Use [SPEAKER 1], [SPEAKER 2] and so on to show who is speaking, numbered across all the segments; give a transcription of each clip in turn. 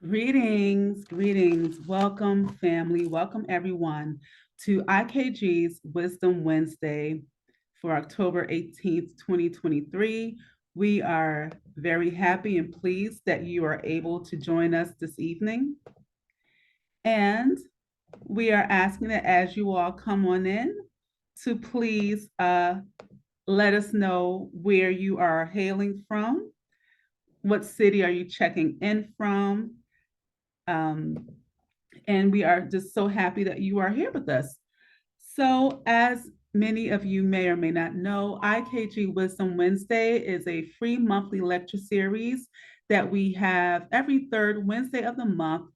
[SPEAKER 1] Greetings. Welcome, family. Welcome, everyone, to IKG's Wisdom Wednesday for October 18th, 2023. We are very happy and pleased that you are able to join us this evening. And we are asking that as you all come on in, to please let us know where you are hailing from, what city are you checking in from, um, and we are just so happy that you are here with us. So, as many of you may or may not know, IKG Wisdom Wednesday is a free monthly lecture series that we have every third Wednesday of the month,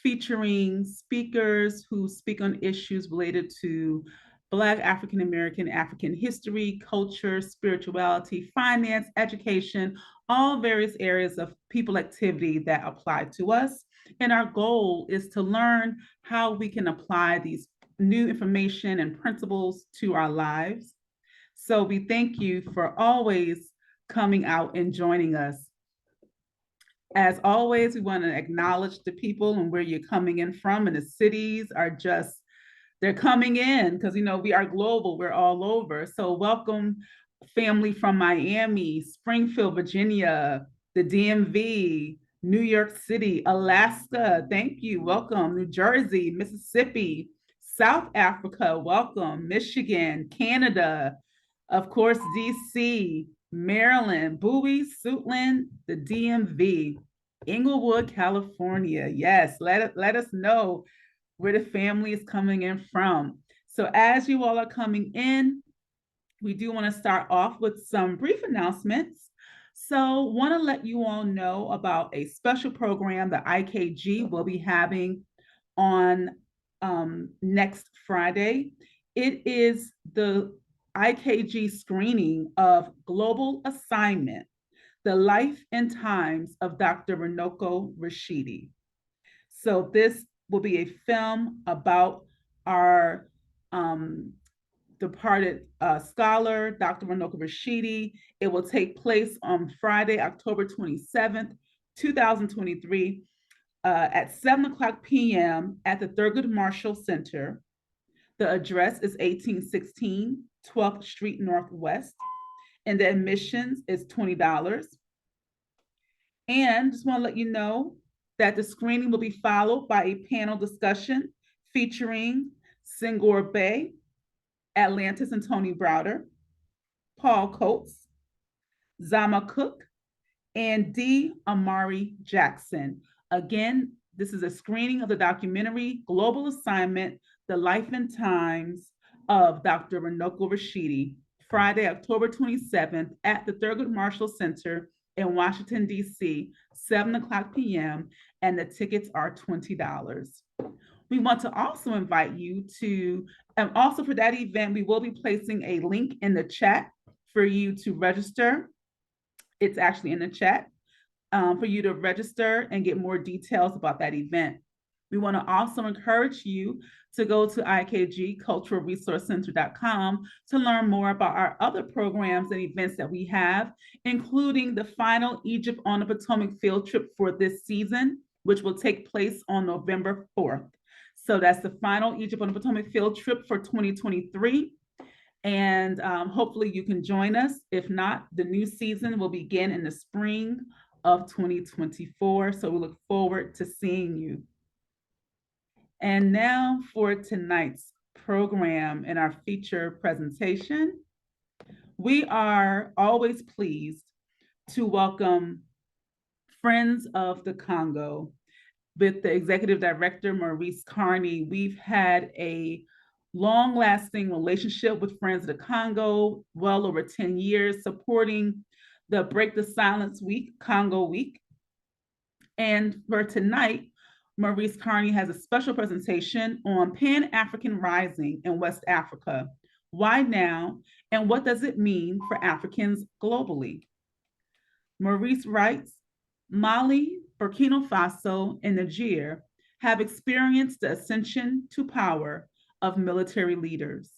[SPEAKER 1] featuring speakers who speak on issues related to Black African American, African history, culture, spirituality, finance, education, all various areas of people activity that apply to us. And our goal is to learn how we can apply these new information and principles to our lives. So we thank you for always coming out and joining us. As always, we want to acknowledge the people and where you're coming in from, and the cities are just, they're coming in because, we are global, we're all over. So welcome, family from Miami, Springfield, Virginia, the DMV, New York City, Alaska, thank you, welcome, New Jersey, Mississippi, South Africa, welcome, Michigan, Canada, of course, DC, Maryland, Bowie, Suitland, the DMV, Inglewood, California. Yes, let us know where the family is coming in from. So as you all are coming in, we do want to start off with some brief announcements. So want to let you all know about a special program that IKG will be having on next Friday. It is the IKG screening of Global Assignment, The Life and Times of Dr. Runoko Rashidi. So this will be a film about our departed scholar, Dr. Runoko Rashidi. It will take place on Friday, October 27th, 2023, at 7 o'clock p.m. at the Thurgood Marshall Center. The address is 1816 12th Street Northwest, and the admissions is $20. And just want to let you know that the screening will be followed by a panel discussion featuring Senghor Bay, Atlantis and Tony Browder, Paul Coates, Zama Cook, and D. Amari Jackson. Again, this is a screening of the documentary Global Assignment, The Life and Times of Dr. Runoko Rashidi, Friday, October 27th at the Thurgood Marshall Center in Washington, D.C., 7 o'clock p.m., and the tickets are $20. We want to also invite you to, also for that event, we will be placing a link in the chat for you to register. It's actually in the chat for you to register and get more details about that event. We want to also encourage you to go to ikgculturalresourcecenter.com to learn more about our other programs and events that we have, including the final Egypt on the Potomac field trip for this season, which will take place on November 4th. So that's the final Egypt on the Potomac field trip for 2023. And hopefully you can join us. If not, the new season will begin in the spring of 2024. So we look forward to seeing you. And now for tonight's program and our feature presentation. We are always pleased to welcome Friends of the Congo with the Executive Director, Maurice Carney. We've had a long-lasting relationship with Friends of the Congo, well over 10 years, supporting the Break the Silence Week, Congo Week. And for tonight, Maurice Carney has a special presentation on Pan-African Rising in West Africa. Why now, and what does it mean for Africans globally? Maurice writes, Mali, Burkina Faso, and Niger have experienced the ascension to power of military leaders.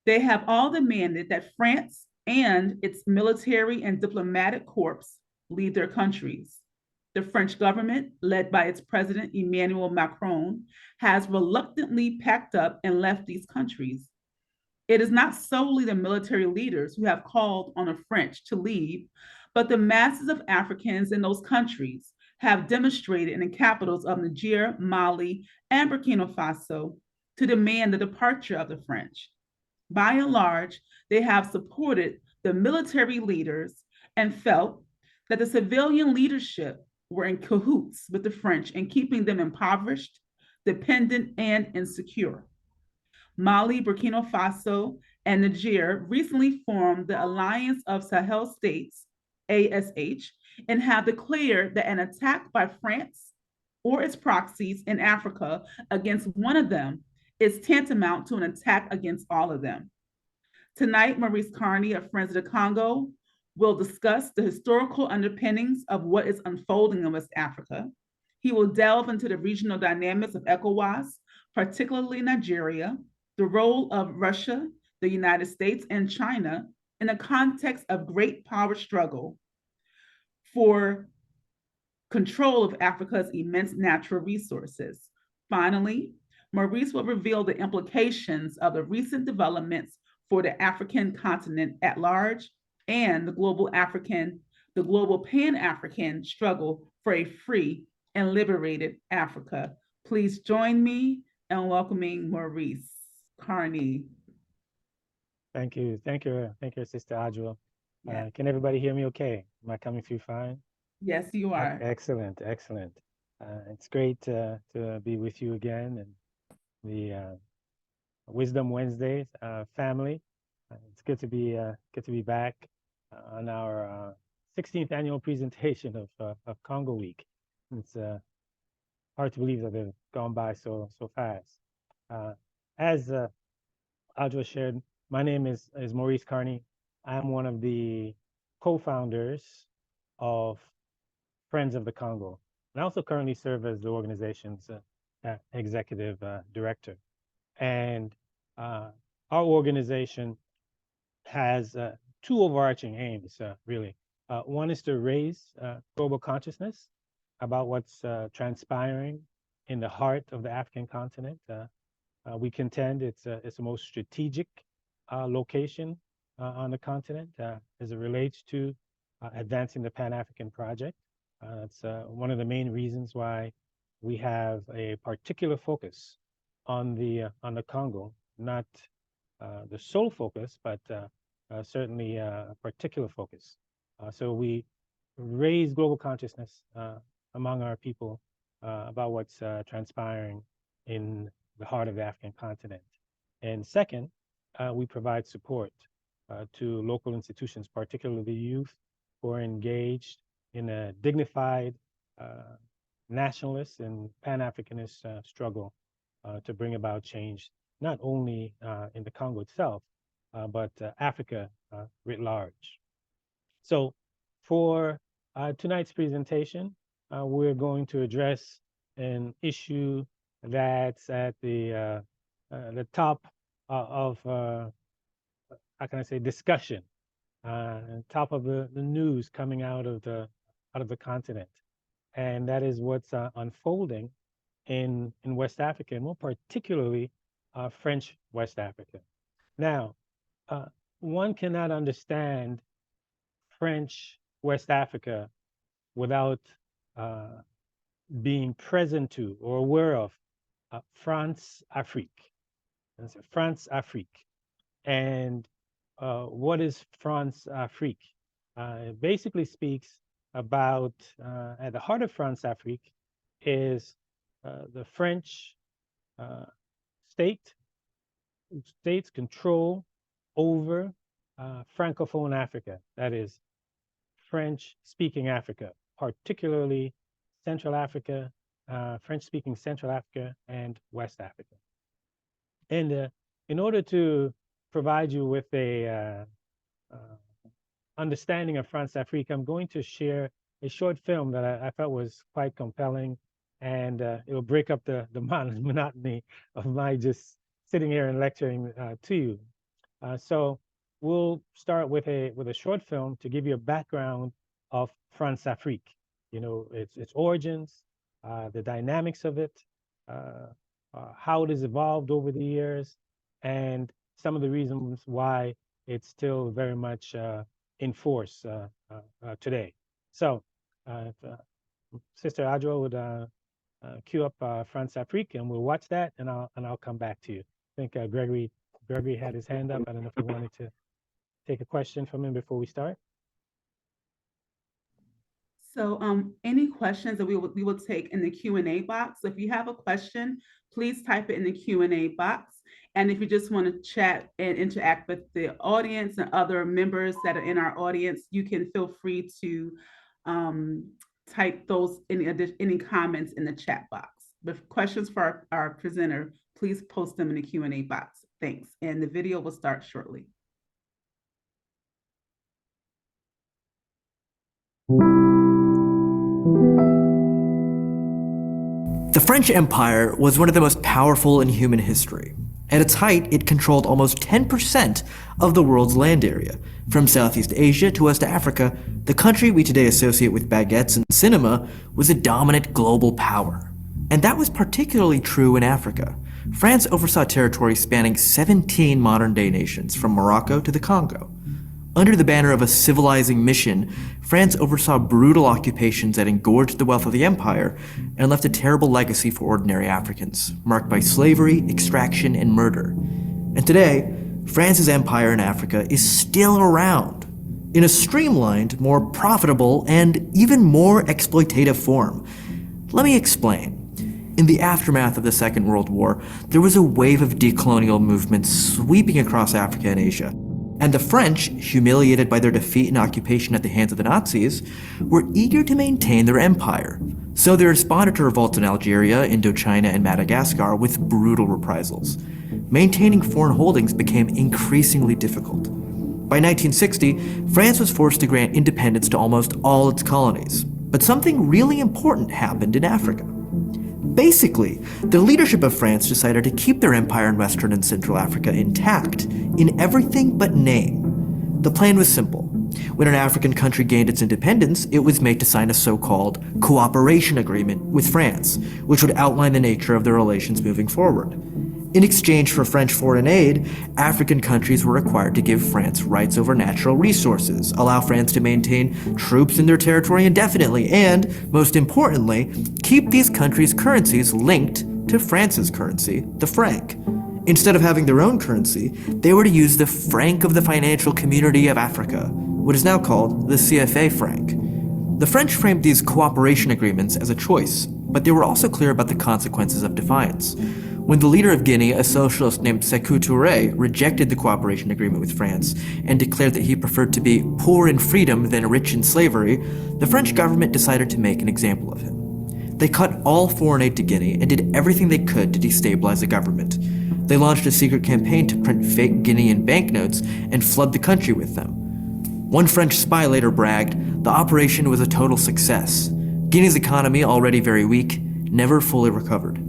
[SPEAKER 1] They have all demanded that France and its military and diplomatic corps lead their countries. The French government, led by its President Emmanuel Macron, has reluctantly packed up and left these countries. It is not solely the military leaders who have called on the French to leave, but the masses of Africans in those countries have demonstrated in the capitals of Niger, Mali, and Burkina Faso to demand the departure of the French. By and large, they have supported the military leaders and felt that the civilian leadership were in cahoots with the French in keeping them impoverished, dependent, and insecure. Mali, Burkina Faso, and Niger recently formed the Alliance of Sahel States, ASH, and have declared that an attack by France or its proxies in Africa against one of them is tantamount to an attack against all of them. Tonight, Maurice Carney of Friends of the Congo will discuss the historical underpinnings of what is unfolding in West Africa. He will delve into the regional dynamics of ECOWAS, particularly Nigeria, the role of Russia, the United States, and China in the context of great power struggle for control of Africa's immense natural resources. Finally, Maurice will reveal the implications of the recent developments for the African continent at large and the global Pan-African struggle for a free and liberated Africa. Please join me in welcoming Maurice Carney.
[SPEAKER 2] Thank you, Sister Adjua. Yeah. Can everybody hear me okay? Am I coming through fine?
[SPEAKER 1] Yes, you are.
[SPEAKER 2] Excellent. It's great to be with you again and the Wisdom Wednesdays family. It's good to be back on our 16th annual presentation of Congo Week. It's hard to believe that they've gone by so fast. As Adjua shared, my name is Maurice Carney. I'm one of the co-founders of Friends of the Congo. And I also currently serve as the organization's executive director. And our organization has two overarching aims, really. One is to raise global consciousness about what's transpiring in the heart of the African continent. We contend it's the most strategic location on the continent as it relates to advancing the Pan-African project. That's one of the main reasons why we have a particular focus on the Congo, not the sole focus, but certainly a particular focus. So we raise global consciousness among our people about what's transpiring in the heart of the African continent. And second, we provide support to local institutions, particularly the youth who are engaged in a dignified nationalist and Pan-Africanist struggle to bring about change, not only in the Congo itself, but Africa writ large. So for tonight's presentation, we're going to address an issue that's at the top of, how can I say, discussion, top of the news coming out of the continent, and that is what's unfolding in West Africa, and more particularly French West Africa. Now, one cannot understand French West Africa without being present to or aware of France-Afrique. France-Afrique. And what is France-Afrique? It basically speaks about, at the heart of France-Afrique is the French state's control over Francophone Africa, that is French-speaking Africa, particularly Central Africa, French-speaking Central Africa, and West Africa. And in order to provide you with a understanding of France-Afrique, I'm going to share a short film that I felt was quite compelling, and it'll break up the monotony of my just sitting here and lecturing to you. So we'll start with a short film to give you a background of France-Afrique. its origins, the dynamics of it, how it has evolved over the years, and some of the reasons why it's still very much in force today. So, if, Sister Adjo would cue up France-Afrique, and we'll watch that, and I'll come back to you. I think Gregory had his hand up. I don't know if you wanted to take a question from him before we start.
[SPEAKER 1] So any questions that we will take in the Q&A box. So if you have a question, please type it in the Q&A box. And if you just want to chat and interact with the audience and other members that are in our audience, you can feel free to type those any comments in the chat box. With questions for our presenter, please post them in the Q&A box. Thanks. And the video will start shortly.
[SPEAKER 3] The French Empire was one of the most powerful in human history. At its height, it controlled almost 10% of the world's land area. From Southeast Asia to West Africa, the country we today associate with baguettes and cinema was a dominant global power. And that was particularly true in Africa. France oversaw territory spanning 17 modern-day nations, from Morocco to the Congo. Under the banner of a civilizing mission, France oversaw brutal occupations that engorged the wealth of the empire and left a terrible legacy for ordinary Africans, marked by slavery, extraction, and murder. And today, France's empire in Africa is still around, in a streamlined, more profitable, and even more exploitative form. Let me explain. In the aftermath of the Second World War, there was a wave of decolonial movements sweeping across Africa and Asia. And the French, humiliated by their defeat and occupation at the hands of the Nazis, were eager to maintain their empire. So they responded to revolts in Algeria, Indochina, and Madagascar with brutal reprisals. Maintaining foreign holdings became increasingly difficult. By 1960, France was forced to grant independence to almost all its colonies. But something really important happened in Africa. Basically, the leadership of France decided to keep their empire in Western and Central Africa intact in everything but name. The plan was simple. When an African country gained its independence, it was made to sign a so-called cooperation agreement with France, which would outline the nature of their relations moving forward. In exchange for French foreign aid, African countries were required to give France rights over natural resources, allow France to maintain troops in their territory indefinitely, and, most importantly, keep these countries' currencies linked to France's currency, the franc. Instead of having their own currency, they were to use the franc of the Financial Community of Africa, what is now called the CFA franc. The French framed these cooperation agreements as a choice, but they were also clear about the consequences of defiance. When the leader of Guinea, a socialist named Sékou Touré, rejected the cooperation agreement with France and declared that he preferred to be poor in freedom than rich in slavery, the French government decided to make an example of him. They cut all foreign aid to Guinea and did everything they could to destabilize the government. They launched a secret campaign to print fake Guinean banknotes and flood the country with them. One French spy later bragged, the operation was a total success. Guinea's economy, already very weak, never fully recovered.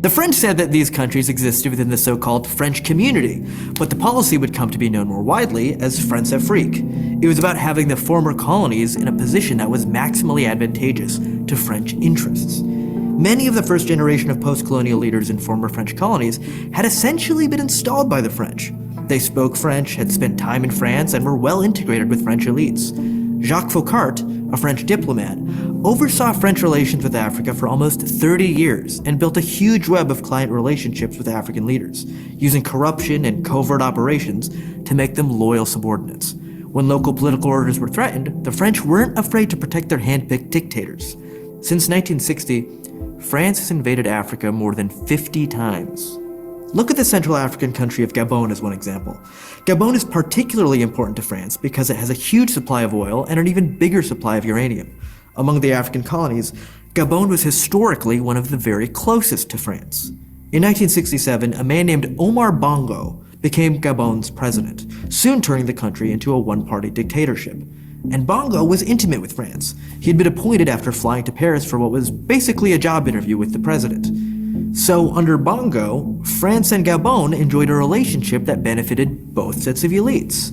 [SPEAKER 3] The French said that these countries existed within the so-called French community, but the policy would come to be known more widely as France-Afrique. It was about having the former colonies in a position that was maximally advantageous to French interests. Many of the first generation of post-colonial leaders in former French colonies had essentially been installed by the French. They spoke French, had spent time in France, and were well integrated with French elites. Jacques Faucart, a French diplomat, oversaw French relations with Africa for almost 30 years and built a huge web of client relationships with African leaders, using corruption and covert operations to make them loyal subordinates. When local political orders were threatened, the French weren't afraid to protect their hand-picked dictators. Since 1960, France has invaded Africa more than 50 times. Look at the Central African country of Gabon as one example. Gabon is particularly important to France because it has a huge supply of oil and an even bigger supply of uranium. Among the African colonies, Gabon was historically one of the very closest to France. In 1967, a man named Omar Bongo became Gabon's president, soon turning the country into a one-party dictatorship. And Bongo was intimate with France. He had been appointed after flying to Paris for what was basically a job interview with the president. So under Bongo, France and Gabon enjoyed a relationship that benefited both sets of elites.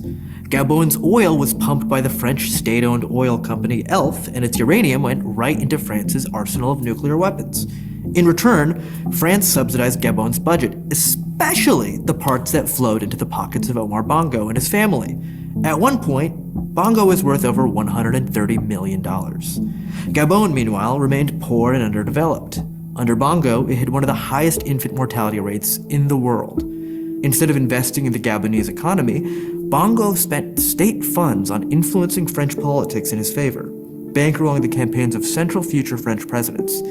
[SPEAKER 3] Gabon's oil was pumped by the French state-owned oil company ELF, and its uranium went right into France's arsenal of nuclear weapons. In return, France subsidized Gabon's budget, especially the parts that flowed into the pockets of Omar Bongo and his family. At one point, Bongo was worth over $130 million. Gabon, meanwhile, remained poor and underdeveloped. Under Bongo, it had one of the highest infant mortality rates in the world. Instead of investing in the Gabonese economy, Bongo spent state funds on influencing French politics in his favor, bankrolling the campaigns of central future French presidents.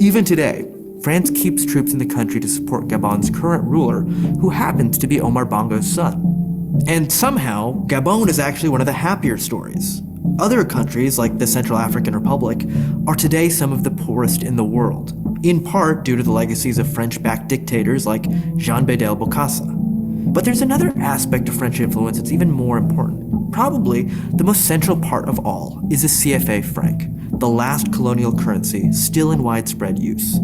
[SPEAKER 3] Even today, France keeps troops in the country to support Gabon's current ruler, who happens to be Omar Bongo's son. And somehow, Gabon is actually one of the happier stories. Other countries, like the Central African Republic, are today some of the poorest in the world, in part due to the legacies of French-backed dictators like Jean Bedel Bokassa. But there's another aspect of French influence that's even more important. Probably the most central part of all is the CFA franc, the last colonial currency still in widespread use.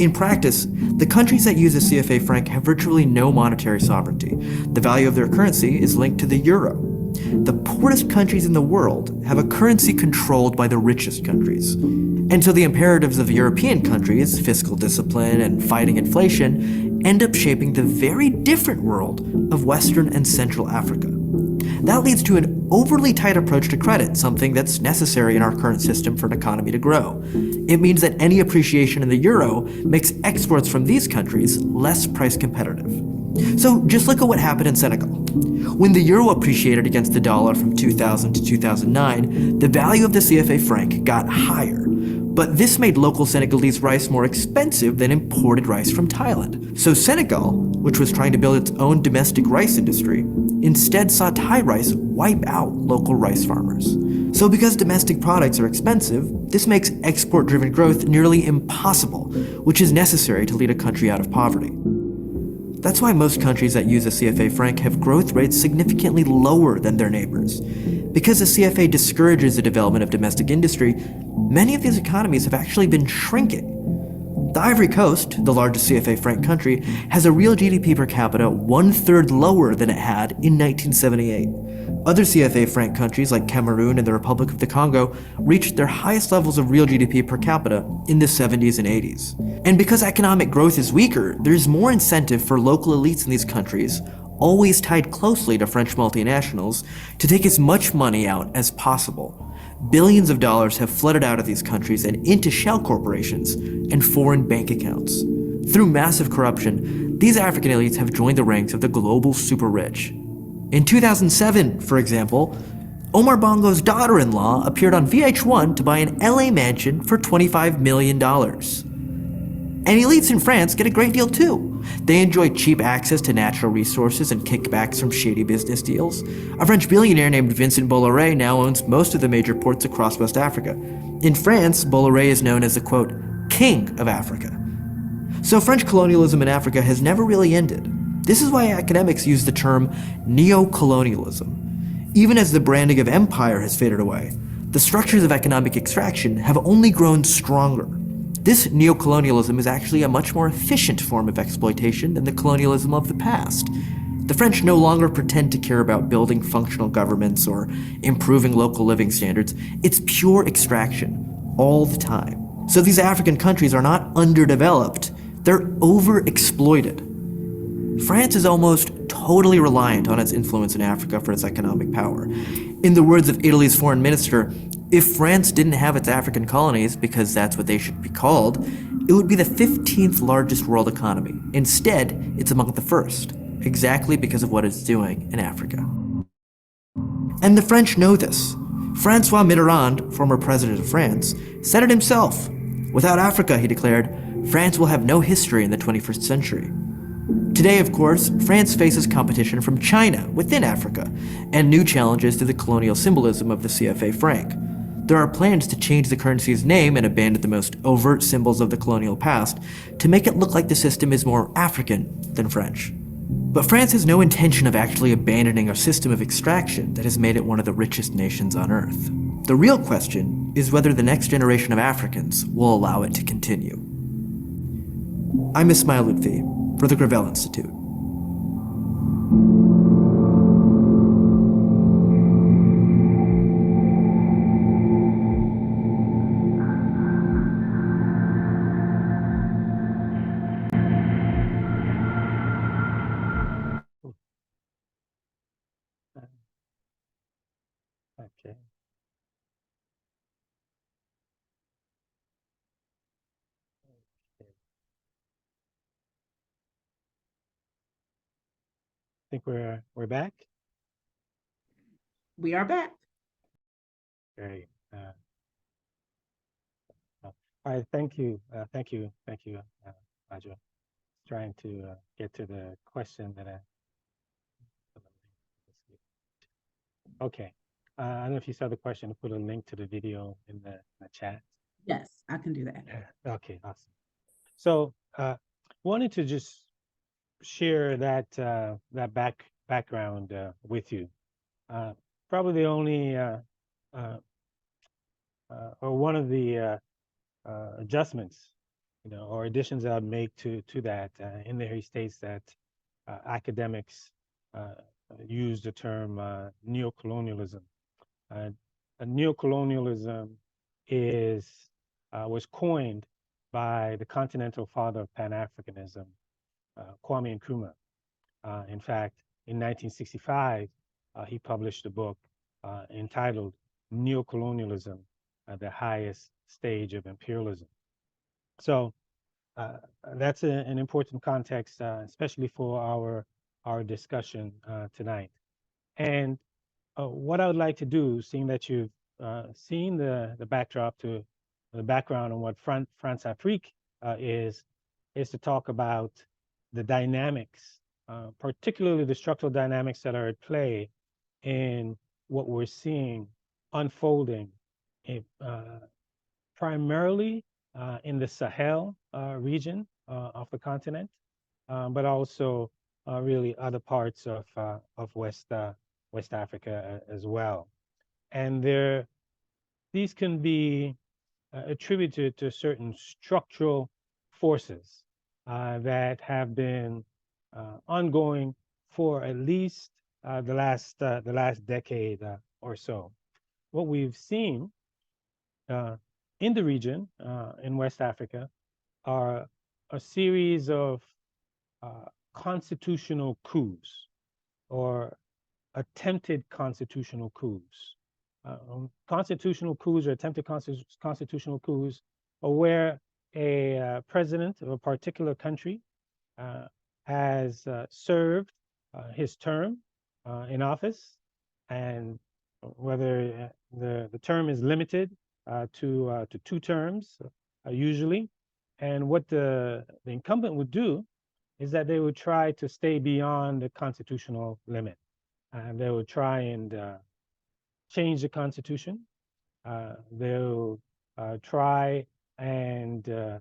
[SPEAKER 3] In practice, the countries that use the CFA franc have virtually no monetary sovereignty. The value of their currency is linked to the euro. The poorest countries in the world have a currency controlled by the richest countries. And so the imperatives of European countries, fiscal discipline and fighting inflation, end up shaping the very different world of Western and Central Africa. That leads to an overly tight approach to credit, something that's necessary in our current system for an economy to grow. It means that any appreciation in the euro makes exports from these countries less price competitive. So just look at what happened in Senegal. When the euro appreciated against the dollar from 2000 to 2009, the value of the CFA franc got higher. But this made local Senegalese rice more expensive than imported rice from Thailand. So Senegal, which was trying to build its own domestic rice industry, instead saw Thai rice wipe out local rice farmers. So because domestic products are expensive, this makes export-driven growth nearly impossible, which is necessary to lead a country out of poverty. That's why most countries that use the CFA franc have growth rates significantly lower than their neighbors. Because the CFA discourages the development of domestic industry, many of these economies have actually been shrinking. The Ivory Coast, the largest CFA franc country, has a real GDP per capita 1/3 lower than it had in 1978. Other CFA franc countries like Cameroon and the Republic of the Congo reached their highest levels of real GDP per capita in the 70s and 80s. And because economic growth is weaker, there's more incentive for local elites in these countries, always tied closely to French multinationals, to take as much money out as possible. Billions of dollars have flooded out of these countries and into shell corporations and foreign bank accounts. Through massive corruption, these African elites have joined the ranks of the global super rich. In 2007, for example, Omar Bongo's daughter-in-law appeared on VH1 to buy an LA mansion for $25 million. And elites in France get a great deal too. They enjoy cheap access to natural resources and kickbacks from shady business deals. A French billionaire named Vincent Bolloré now owns most of the major ports across West Africa. In France, Bolloré is known as the, quote, king of Africa. So French colonialism in Africa has never really ended. This is why academics use the term neo-colonialism. Even as the branding of empire has faded away, the structures of economic extraction have only grown stronger. This neo-colonialism is actually a much more efficient form of exploitation than the colonialism of the past. The French no longer pretend to care about building functional governments or improving local living standards. It's pure extraction, all the time. So these African countries are not underdeveloped, they're overexploited. France is almost totally reliant on its influence in Africa for its economic power. In the words of Italy's foreign minister, if France didn't have its African colonies, because that's what they should be called, it would be the 15th largest world economy. Instead, it's among the first, exactly because of what it's doing in Africa. And the French know this. François Mitterrand, former president of France, said it himself. Without Africa, he declared, France will have no history in the 21st century. Today, of course, France faces competition from China within Africa, and new challenges to the colonial symbolism of the CFA franc. There are plans to change the currency's name and abandon the most overt symbols of the colonial past to make it look like the system is more African than French. But France has no intention of actually abandoning a system of extraction that has made it one of the richest nations on Earth. The real question is whether the next generation of Africans will allow it to continue. I'm Ismail Lutfi for the Gravel Institute.
[SPEAKER 2] think we're back.
[SPEAKER 1] We are back.
[SPEAKER 2] Great. All right. Thank you. Thank you. Roger. Trying to get to the question that Okay. I don't know if you saw the question. I put a link to the video in the chat.
[SPEAKER 1] Yes, I can do that.
[SPEAKER 2] Okay, awesome. So wanted to just share that background with you. Probably the only or one of the adjustments, or additions that I'd make to that. In there, he states that academics use the term neocolonialism. Neocolonialism was coined by the continental father of Pan-Africanism, Kwame Nkrumah. In fact, in 1965, he published a book entitled Neocolonialism, the Highest Stage of Imperialism. So that's an important context, especially for our discussion tonight. And what I would like to do, seeing that you've seen the backdrop to the background on what France-Afrique is to talk about the dynamics, particularly the structural dynamics that are at play in what we're seeing unfolding primarily in the Sahel region of the continent, but also really other parts of West Africa as well. And these can be attributed to certain structural forces that have been ongoing for at least the last decade or so. What we've seen in the region, in West Africa, are a series of constitutional coups or attempted constitutional coups. Constitutional coups or attempted constitutional coups are where a president of a particular country has served his term in office, and whether the term is limited to 2 terms usually. And what the incumbent would do is that they would try to stay beyond the constitutional limit. And they would try and change the constitution. They'll try and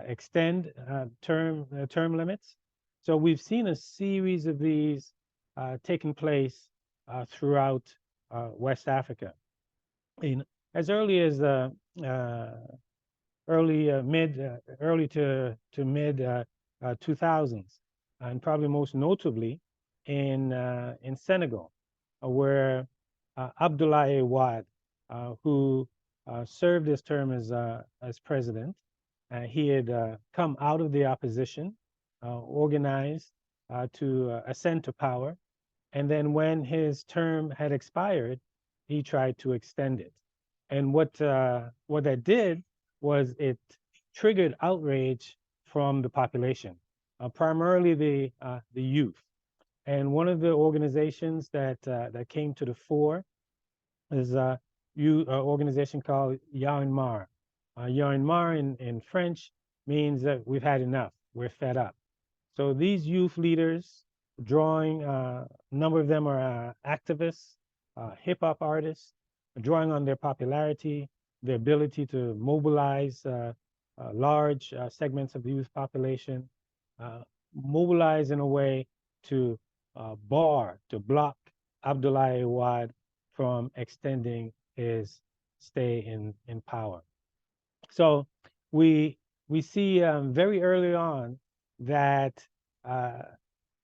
[SPEAKER 2] extend term limits. So we've seen a series of these taking place throughout West Africa. As early as early to mid 2000s, and probably most notably in Senegal, where Abdoulaye Wade, who served his term as president, he had come out of the opposition, organized to ascend to power, and then when his term had expired, he tried to extend it. And what that did was it triggered outrage from the population, primarily the youth. And one of the organizations that came to the fore is an organization called Ya en Marre. Ya en Marre in French means that we've had enough, we're fed up. So these youth leaders, drawing, a number of them are activists, hip hop artists, drawing on their popularity, their ability to mobilize large segments of the youth population, mobilize in a way to block Abdoulaye Wade from extending his stay in power. So we see very early on that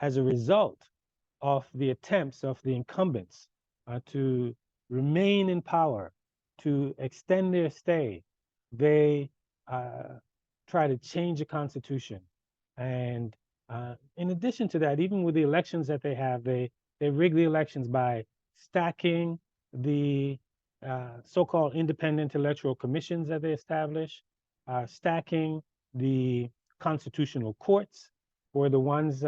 [SPEAKER 2] as a result of the attempts of the incumbents to remain in power, to extend their stay, they try to change the constitution. And in addition to that, even with the elections that they have, they rig the elections by stacking the so-called independent electoral commissions that they establish, stacking the constitutional courts, for the ones,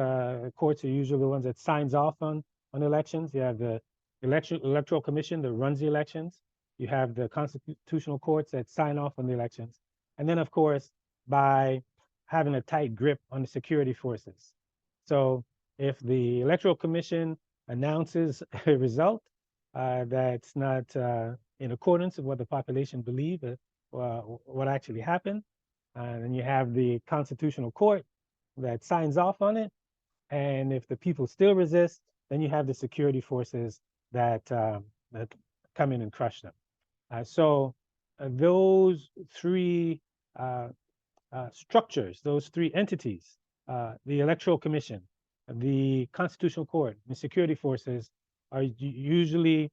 [SPEAKER 2] courts are usually the ones that signs off on elections. You have the electoral commission that runs the elections. You have the constitutional courts that sign off on the elections. And then, of course, by having a tight grip on the security forces. So if the electoral commission announces a result that's not in accordance with what the population believe, what actually happened, then you have the constitutional court that signs off on it. And if the people still resist, then you have the security forces that come in and crush them. So those three structures, those three entities, the Electoral Commission, the Constitutional Court, the security forces, are usually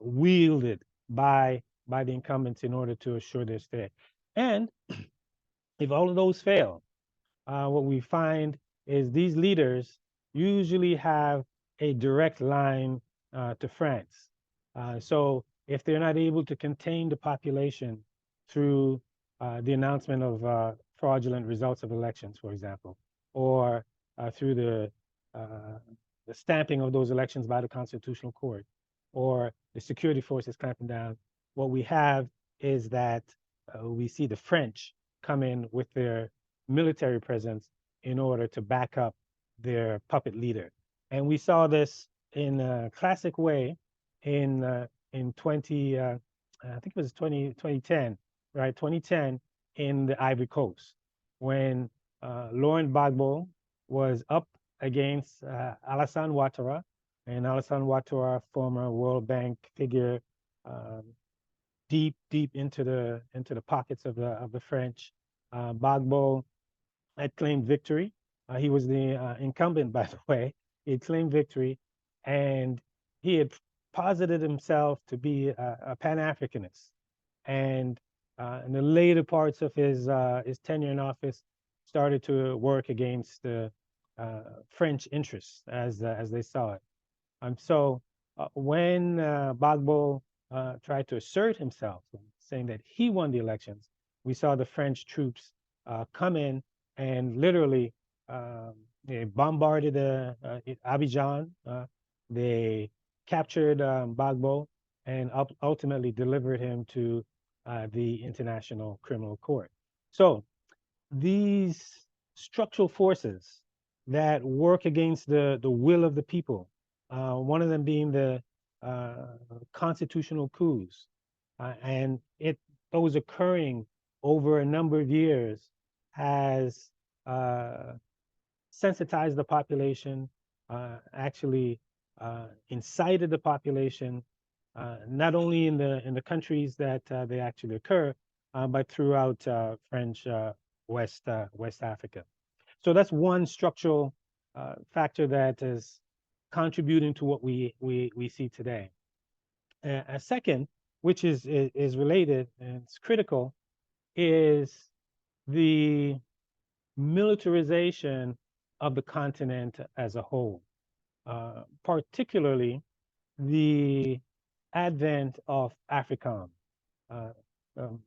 [SPEAKER 2] wielded by the incumbents in order to assure their stay. And if all of those fail, what we find is these leaders usually have a direct line to France. So if they're not able to contain the population through the announcement of fraudulent results of elections, for example, or through the stamping of those elections by the Constitutional Court, or the security forces clamping down, what we have is that we see the French come in with their military presence in order to back up their puppet leader. And we saw this in a classic way in 2010, right? 2010 in the Ivory Coast, when Laurent Gbagbo was up against Alassane Ouattara, and Alassane Ouattara, former World Bank figure, deep into the pockets of the French. Gbagbo had claimed victory. He was the incumbent, by the way. He had claimed victory, and he had posited himself to be a Pan-Africanist. And in the later parts of his tenure in office, started to work against the French interests as they saw it. So when Gbagbo tried to assert himself, saying that he won the elections, we saw the French troops come in and literally they bombarded Abidjan. They captured Gbagbo and ultimately delivered him to the International Criminal Court. So these structural forces that work against the will of the people, one of them being the constitutional coups, and those occurring over a number of years, has sensitized the population, actually incited the population, not only in the countries that they actually occur, but throughout French West Africa. So that's one structural factor that is contributing to what we see today. A second, which is related and it's critical, is the militarization of the continent as a whole, particularly the advent of AFRICOM.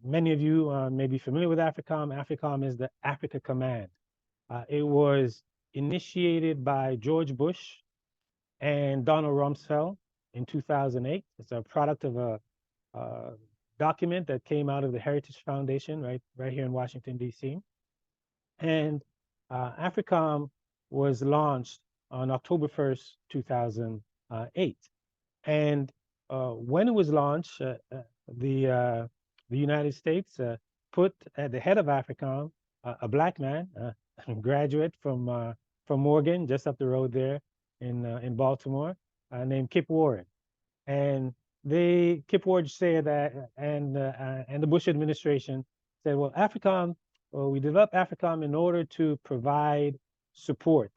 [SPEAKER 2] Many of you may be familiar with AFRICOM. AFRICOM is the Africa Command. It was initiated by George Bush and Donald Rumsfeld in 2008. It's a product of a document that came out of the Heritage Foundation right here in Washington, D.C. And AFRICOM was launched on October 1st, 2008. And when it was launched, the United States put at the head of AFRICOM a black man, a graduate from Morgan, just up the road there in Baltimore, named Kip Warren. And Kip Warren said that, and the Bush administration said, well, AFRICOM, we developed AFRICOM in order to provide support,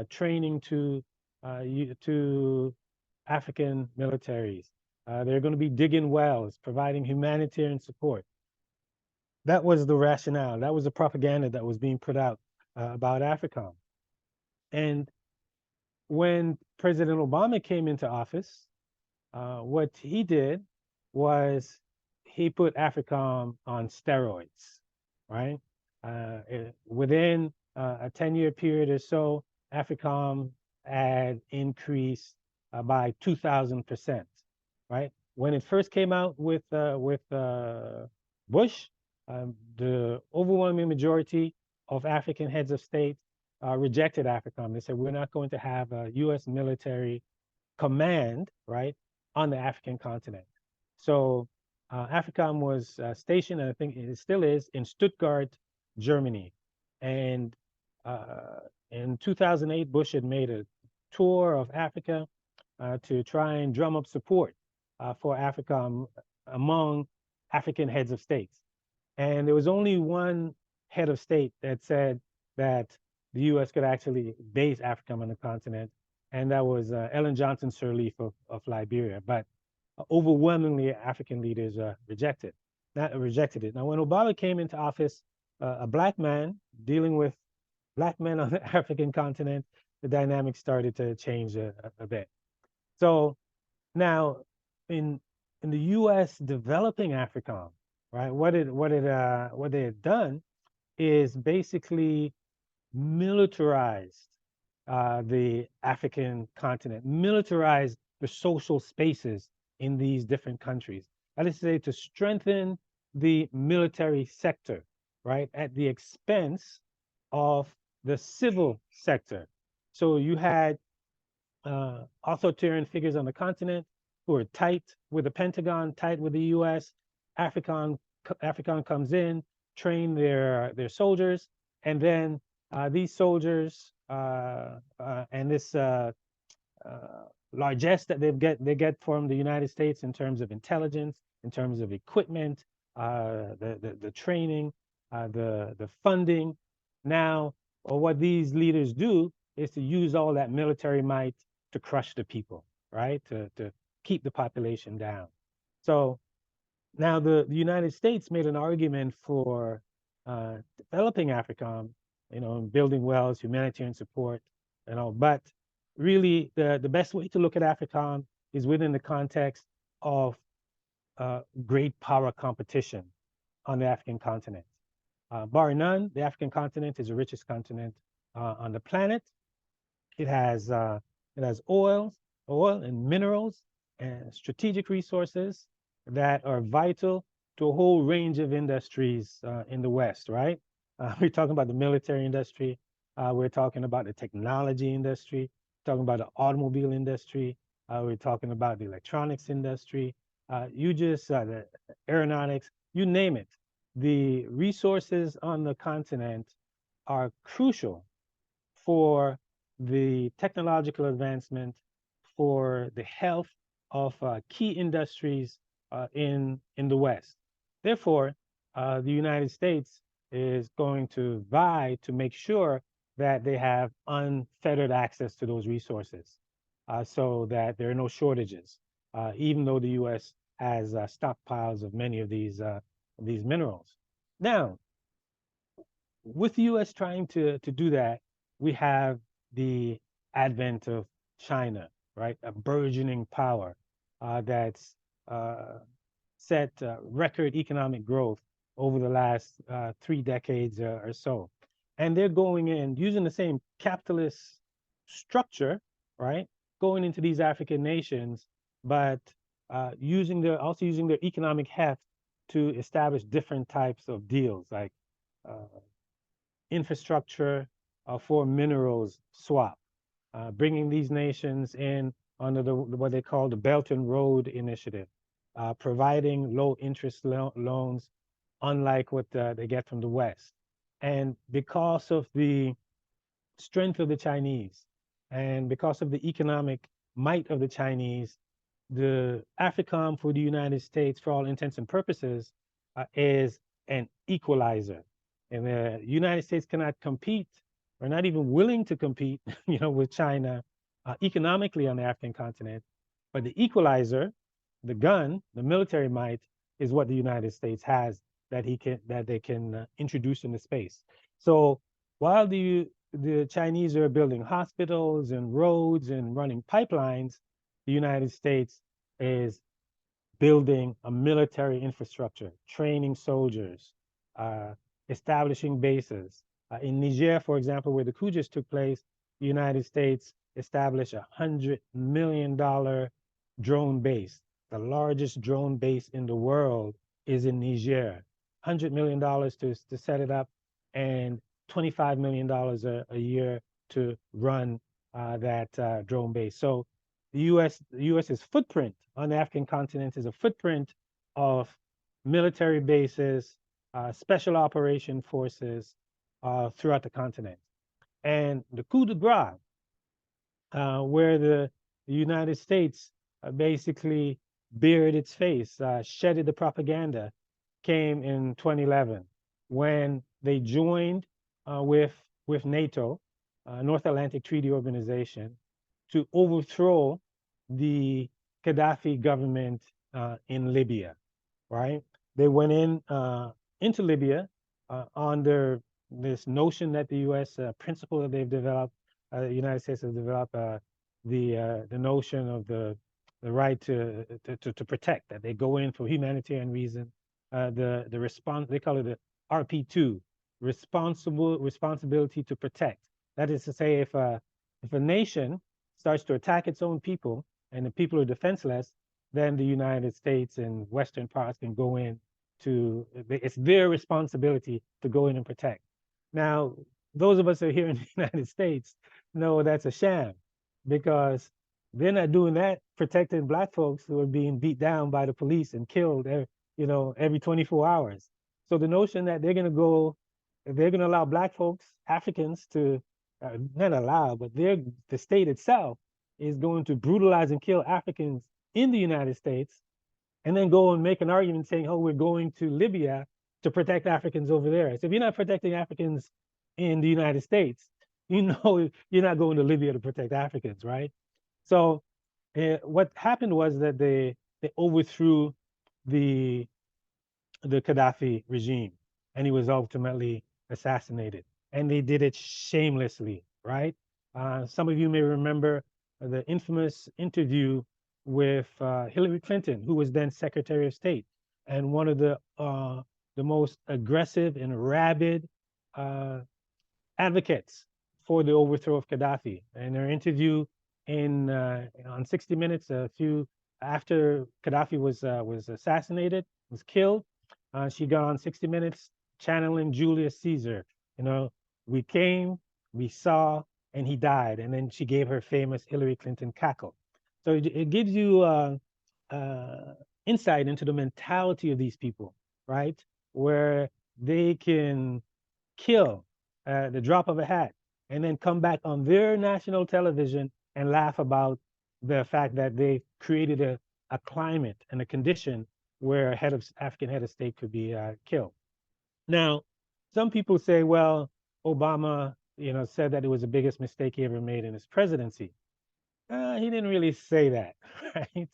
[SPEAKER 2] training to African militaries. They're going to be digging wells, providing humanitarian support. That was the rationale. That was the propaganda that was being put out about AFRICOM. And when President Obama came into office, what he did was he put AFRICOM on steroids, right? Within a 10-year period or so, AFRICOM had increased by 2,000%, right? When it first came out with Bush, the overwhelming majority of African heads of state rejected AFRICOM. They said, we're not going to have a U.S. military command, right, on the African continent. So AFRICOM was stationed, and I think it still is, in Stuttgart, Germany. And in 2008, Bush had made a tour of Africa to try and drum up support for AFRICOM among African heads of states. And there was only one head of state that said that the U.S. could actually base AFRICOM on the continent, and that was Ellen Johnson Sirleaf of Liberia. But overwhelmingly, African leaders rejected it. Now, when Obama came into office, a black man dealing with black men on the African continent, the dynamic started to change a bit. So now, in the U.S. developing AFRICOM, right? What they had done is basically militarized the African continent, militarized the social spaces in these different countries. That is to say, to strengthen the military sector, right, at the expense of the civil sector. So you had authoritarian figures on the continent who are tight with the Pentagon, tight with the U.S. AFRICOM comes in, train their soldiers, and then these soldiers and this largesse that they get from the United States in terms of intelligence, in terms of equipment, the training, the funding. Now, what these leaders do is to use all that military might to crush the people, right? To keep the population down. So now the United States made an argument for developing AFRICOM, building wells, humanitarian support, but really the best way to look at AFRICOM is within the context of great power competition on the African continent. Bar none, the African continent is the richest continent on the planet. It has oil and minerals and strategic resources that are vital to a whole range of industries in the West, right? We're talking about the military industry. We're talking about the technology industry, talking about the automobile industry. We're talking about the electronics industry. The aeronautics, you name it. The resources on the continent are crucial for the technological advancement, for the health of key industries in the West. Therefore, the United States is going to vie to make sure that they have unfettered access to those resources so that there are no shortages, even though the U.S. has stockpiles of many of these minerals. Now, with the U.S. trying to do that, we have the advent of China, right? A burgeoning power that's set record economic growth over the last 3 decades or so. And they're going in using the same capitalist structure, right? Going into these African nations, but also using their economic heft to establish different types of deals, like infrastructure for minerals swap, bringing these nations in under what they call the Belt and Road Initiative, providing low interest loans, unlike what they get from the West. And because of the strength of the Chinese and because of the economic might of the Chinese, the AFRICOM for the United States, for all intents and purposes, is an equalizer. And the United States cannot compete, or not even willing to compete, with China economically on the African continent. But the equalizer, the gun, the military might, is what the United States has that they can introduce into space. So while the Chinese are building hospitals and roads and running pipelines, the United States is building a military infrastructure, training soldiers, establishing bases, In Niger, for example, where the coup just took place, the United States established $100 million drone base. The largest drone base in the world is in Niger. $100 million to set it up, and $25 million a year to run that drone base. So the US's footprint on the African continent is a footprint of military bases, special operation forces throughout the continent. And the coup de grace, where the United States basically bared its face, shedded the propaganda, came in 2011 when they joined with NATO, North Atlantic Treaty Organization, to overthrow the Gaddafi government in Libya, right? They went into Libya under this notion that the U.S. Principle that they've developed, the United States has developed, the notion of the right to protect, that they go in for humanitarian reason. The response, they call it the RP2, responsibility to protect. That is to say, if a nation starts to attack its own people and the people are defenseless, then the United States and Western powers can go in to, it's their responsibility to go in and protect. Now, those of us that are here in the United States know that's a sham, because they're not doing that protecting Black folks who are being beat down by the police and killed, every 24 hours. So the notion that they're going to allow Black folks, Africans, to not allow, but the state itself is going to brutalize and kill Africans in the United States, and then go and make an argument saying, oh, we're going to Libya to protect Africans over there. So if you're not protecting Africans in the United States, you know you're not going to Libya to protect Africans, right? So what happened was that they overthrew the Gaddafi regime, and he was ultimately assassinated. And they did it shamelessly, right? Some of you may remember the infamous interview with Hillary Clinton, who was then Secretary of State, and one of the most aggressive and rabid advocates for the overthrow of Gaddafi. And her interview on 60 Minutes, a few after Gaddafi was assassinated, was killed, she got on 60 Minutes channeling Julius Caesar. We came, we saw, and he died. And then she gave her famous Hillary Clinton cackle. So it gives you insight into the mentality of these people, right? Where they can kill the drop of a hat and then come back on their national television and laugh about the fact that they created a climate and a condition where African head of state could be killed. Now, some people say, well, Obama, said that it was the biggest mistake he ever made in his presidency. He didn't really say that, right?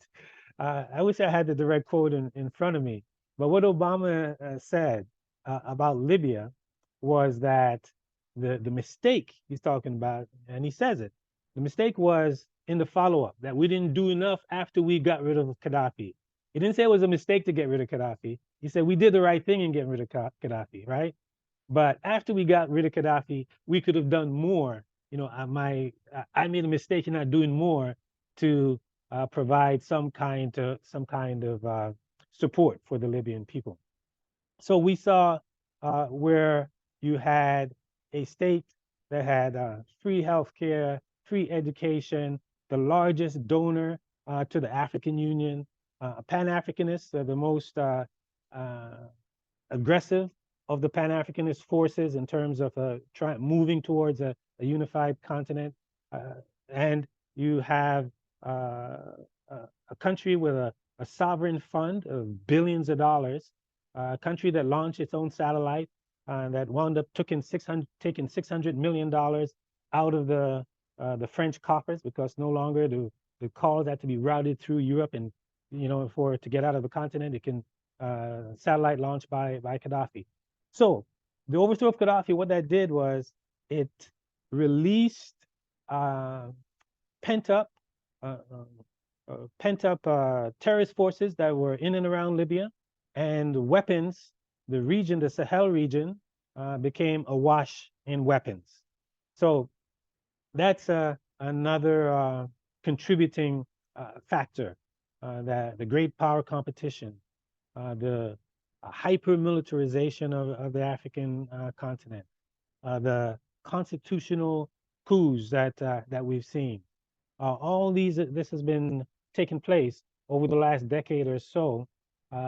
[SPEAKER 2] I wish I had the direct quote in front of me. But what Obama said about Libya was that the mistake he's talking about, and he says it, the mistake was in the follow-up, that we didn't do enough after we got rid of Gaddafi. He didn't say it was a mistake to get rid of Gaddafi. He said we did the right thing in getting rid of Gaddafi, right? But after we got rid of Gaddafi, we could have done more. I made a mistake in not doing more to provide some kind of support for the Libyan people. So we saw where you had a state that had free healthcare, free education, the largest donor to the African Union, Pan-Africanists, the most aggressive of the Pan-Africanist forces in terms of moving towards a unified continent. And you have a country with a sovereign fund of billions of dollars, a country that launched its own satellite, that wound up taking $600 million out of the French coffers, because no longer do the calls had to be routed through Europe, and to get out of the continent, it can satellite launch by Gaddafi. So the overthrow of Gaddafi, what that did was it released pent up terrorist forces that were in and around Libya, and weapons, the Sahel region, became awash in weapons. So that's another contributing factor, that the great power competition, the hyper-militarization of the African continent, the constitutional coups that we've seen. All this has been taking place over the last decade or so,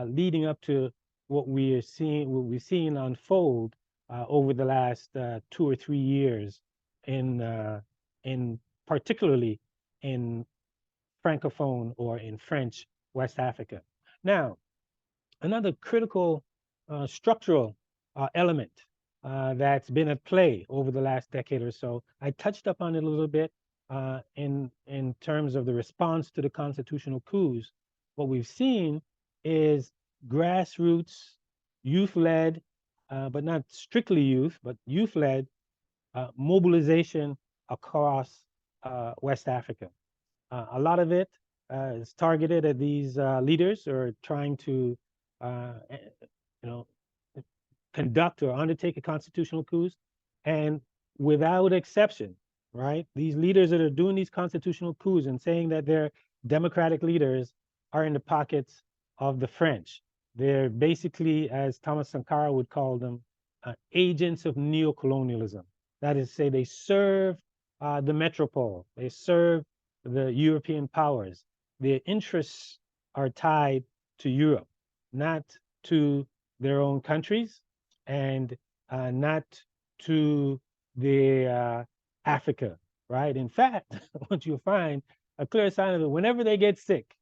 [SPEAKER 2] leading up to what we've seen unfold over the last 2 or 3 years in particularly in Francophone or in French West Africa. Now, another critical structural element that's been at play over the last decade or so, I touched upon it a little bit in terms of the response to the constitutional coups. What we've seen is grassroots, youth-led, but not strictly youth, but youth-led mobilization across West Africa. A lot of it is targeted at these leaders who are trying to, conduct or undertake a constitutional coups, and without exception, right? These leaders that are doing these constitutional coups and saying that they're democratic leaders are in the pockets of the French. They're basically, as Thomas Sankara would call them, agents of neocolonialism. That is to say, they serve the metropole, they serve the European powers. Their interests are tied to Europe, not to their own countries, and not to the Africa, right? In fact, what you find, a clear sign of it, whenever they get sick,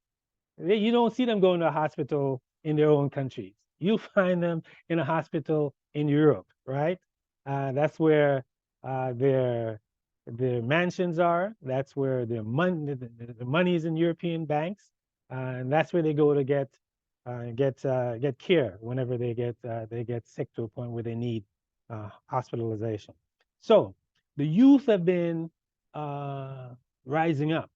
[SPEAKER 2] you don't see them going to a hospital in their own countries. You find them in a hospital in Europe, right? That's where their mansions are. That's where the money is in European banks, and that's where they go to get care whenever they get sick to a point where they need hospitalization. So the youth have been rising up.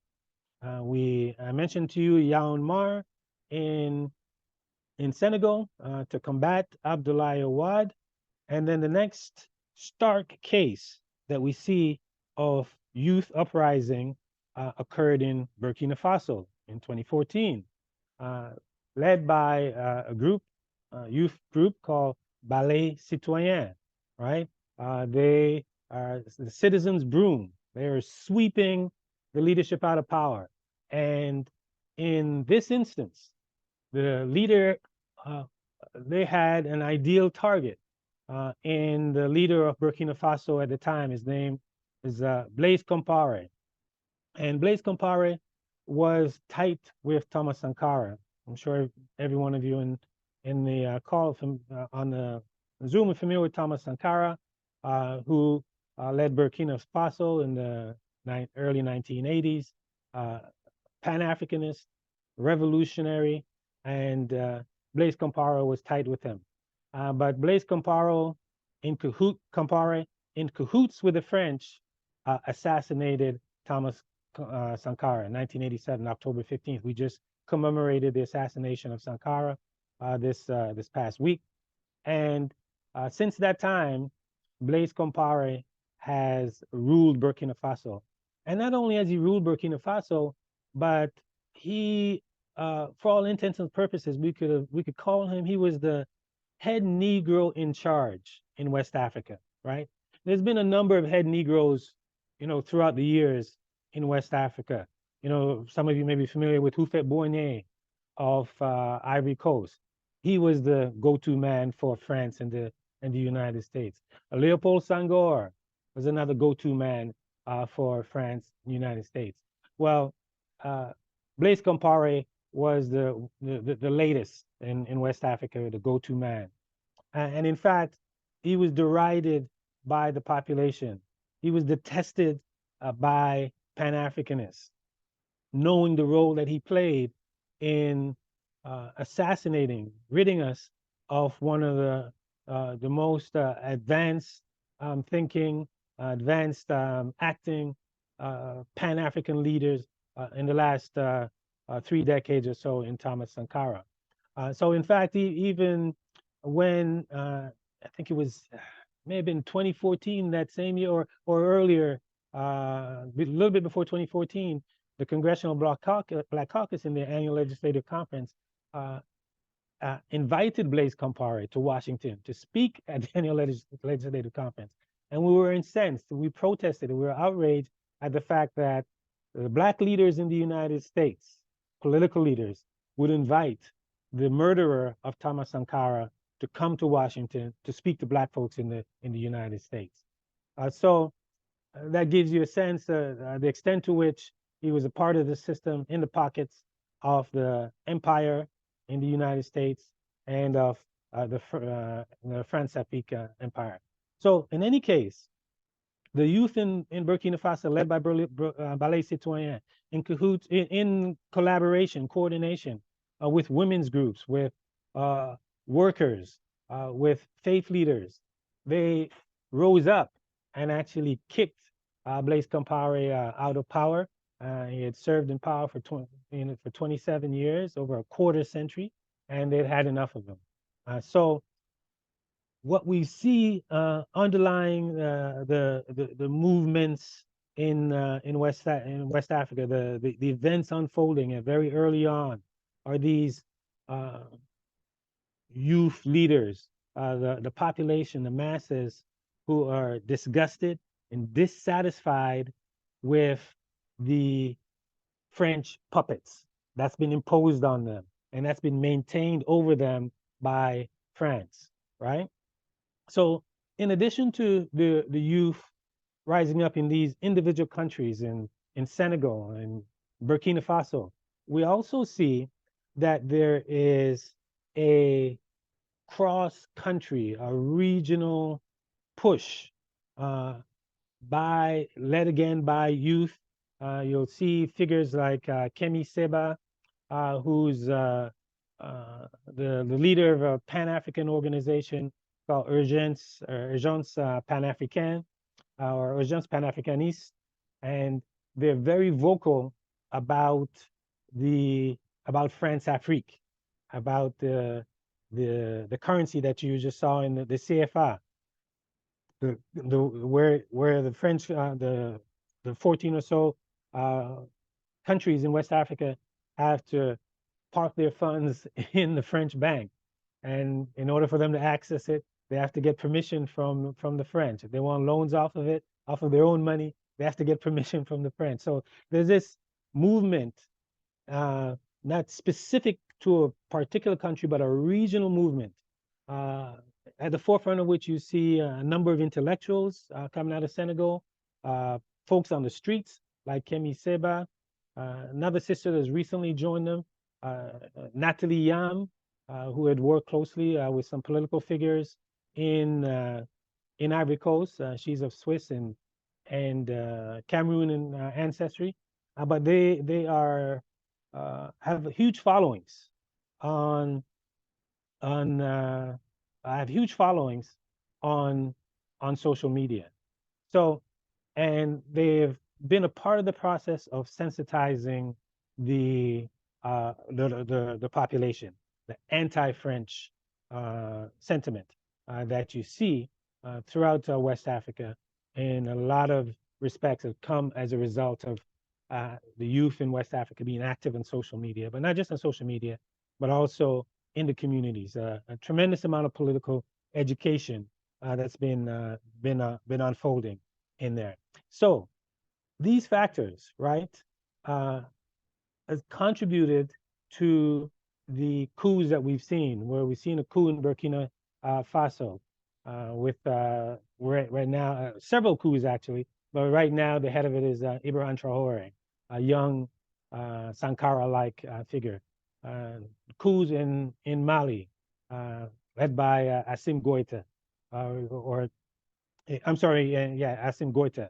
[SPEAKER 2] I mentioned to you Yaoundé Mar in Senegal to combat Abdoulaye Wade, and then the next stark case that we see of youth uprising occurred in Burkina Faso in 2014, led by a youth group called Ballet Citoyen, right? They are the citizens' broom. They are sweeping the leadership out of power. And in this instance, the leader, they had an ideal target in the leader of Burkina Faso at the time. His name is Blaise Compaoré. And Blaise Compaoré was tight with Thomas Sankara. I'm sure every one of you in the call on the Zoom are familiar with Thomas Sankara, who led Burkina Faso in the early 1980s, Pan-Africanist, revolutionary, and Blaise Compaoré was tight with him. But Blaise Compaoré, in cahoots with the French, assassinated Thomas Sankara in 1987, October 15th. We just commemorated the assassination of Sankara this past week. And since that time, Blaise Compaoré has ruled Burkina Faso. And not only has he ruled Burkina Faso, but he, for all intents and purposes, we could call him, he was the head Negro in charge in West Africa, right? There's been a number of head Negroes, throughout the years in West Africa. Some of you may be familiar with Houphouët-Boigny of Ivory Coast. He was the go-to man for France and the United States. Leopold Senghor was another go-to man for France and the United States. Well, Blaise Compaoré was the latest in West Africa, the go-to man. And in fact, he was derided by the population. He was detested by Pan-Africanists, knowing the role that he played in assassinating, ridding us of one of the most advanced thinking, advanced acting Pan-African leaders in the last 3 decades or so in Thomas Sankara. So in fact, even when I think it was may have been 2014, that same year, or earlier, a little bit before 2014, the Congressional Black Caucus in their annual legislative conference invited Blaise Compaoré to Washington to speak at the annual legislative conference. And we were incensed, we protested, we were outraged at the fact that the Black leaders in the United States, political leaders, would invite the murderer of Thomas Sankara to come to Washington to speak to Black folks in the United States. So that gives you a sense the extent to which he was a part of the system in the pockets of the empire in the United States and of the France-Afrique empire. So in any case, the youth in Burkina Faso, led by Ballet Citoyen, in cahoots, in collaboration, coordination with women's groups, with workers, with faith leaders, they rose up and actually kicked Blaise Compaoré out of power. He had served in power for 27 years, over a quarter century, and they'd had enough of him. So what we see underlying the movements in West Africa, the events unfolding very early on, are these youth leaders, the population, the masses, who are disgusted and dissatisfied with the French puppets that's been imposed on them and that's been maintained over them by France, right? So in addition to the youth rising up in these individual countries in Senegal and Burkina Faso, we also see that there is a cross-country, a regional push led again by youth. You'll see figures like Kemi Seba, who's the leader of a Pan-African organization called Urgence Pan-Africaine, or Urgence Panafricaniste, and they're very vocal about France-Afrique, about the currency that you just saw in the CFA, where the French, the 14 or so countries in West Africa have to park their funds in the French bank, and in order for them to access it, they have to get permission from the French. If they want loans off of it, off of their own money, they have to get permission from the French. So there's this movement, not specific to a particular country, but a regional movement, at the forefront of which you see a number of intellectuals coming out of Senegal, folks on the streets like Kemi Seba, another sister that's recently joined them, Nathalie Yam, who had worked closely with some political figures in Ivory Coast. She's of Swiss and Cameroon ancestry, but they are have huge followings have huge followings on social media. So, and they've been a part of the process of sensitizing the population, the anti-French sentiment that you see throughout West Africa, in a lot of respects have come as a result of the youth in West Africa being active in social media, but not just on social media, but also in the communities. A tremendous amount of political education that's been unfolding in there. So these factors, right, has contributed to the coups that we've seen, where we've seen a coup in Burkina Faso with right now several coups actually, but right now the head of it is Ibrahim Traoré, a young Sankara-like figure. Coups in Mali, led by Assimi Goïta, Assimi Goïta.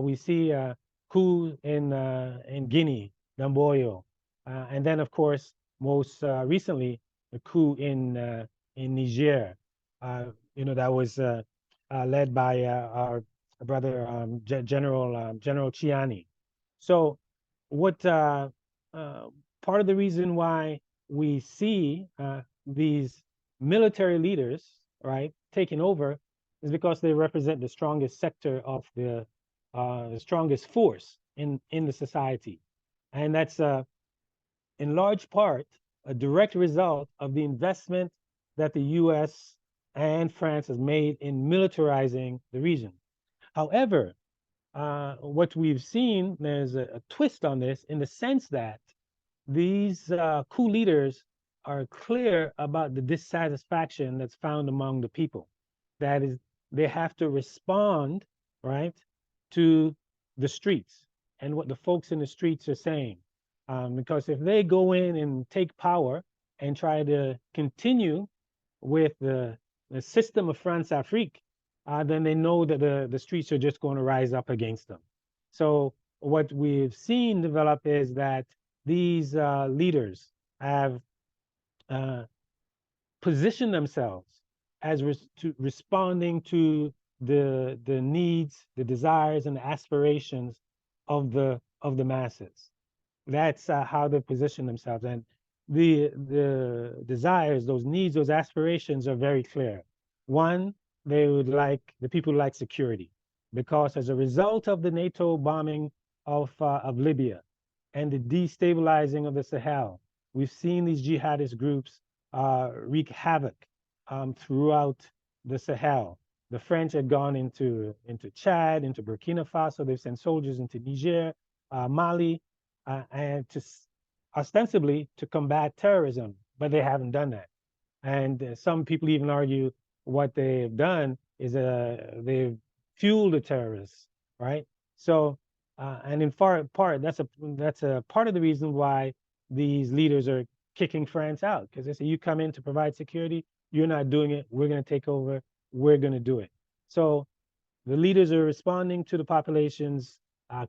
[SPEAKER 2] We see coups in Guinea, Damboyo, and then of course most recently the coup in Niger. That was led by our brother General Chiani. So what part of the reason why we see these military leaders, right, taking over is because they represent the strongest sector of the strongest force in the society, and that's in large part a direct result of the investment that the U.S. and France has made in militarizing the region. However, what we've seen, there's a twist on this in the sense that these coup leaders are clear about the dissatisfaction that's found among the people. That is, they have to respond, right, to the streets and what the folks in the streets are saying. Because if they go in and take power and try to continue with the system of France-Afrique, then they know that the streets are just going to rise up against them. So what we've seen develop is that these leaders have positioned themselves as responding to the needs, the desires, and the aspirations of the masses. That's how they position themselves, and the desires, those needs, those aspirations are very clear. One, the people would like security, because as a result of the NATO bombing of Libya and the destabilizing of the Sahel, we've seen these jihadist groups wreak havoc throughout the Sahel. The French had gone into Chad, into Burkina Faso. They've sent soldiers into Niger, Mali, and ostensibly to combat terrorism, but they haven't done that. And some people even argue what they've done is they've fueled the terrorists, right? So, and in part, that's a part of the reason why these leaders are kicking France out, because they say, you come in to provide security, you're not doing it, we're going to take over, we're going to do it. So the leaders are responding to the population's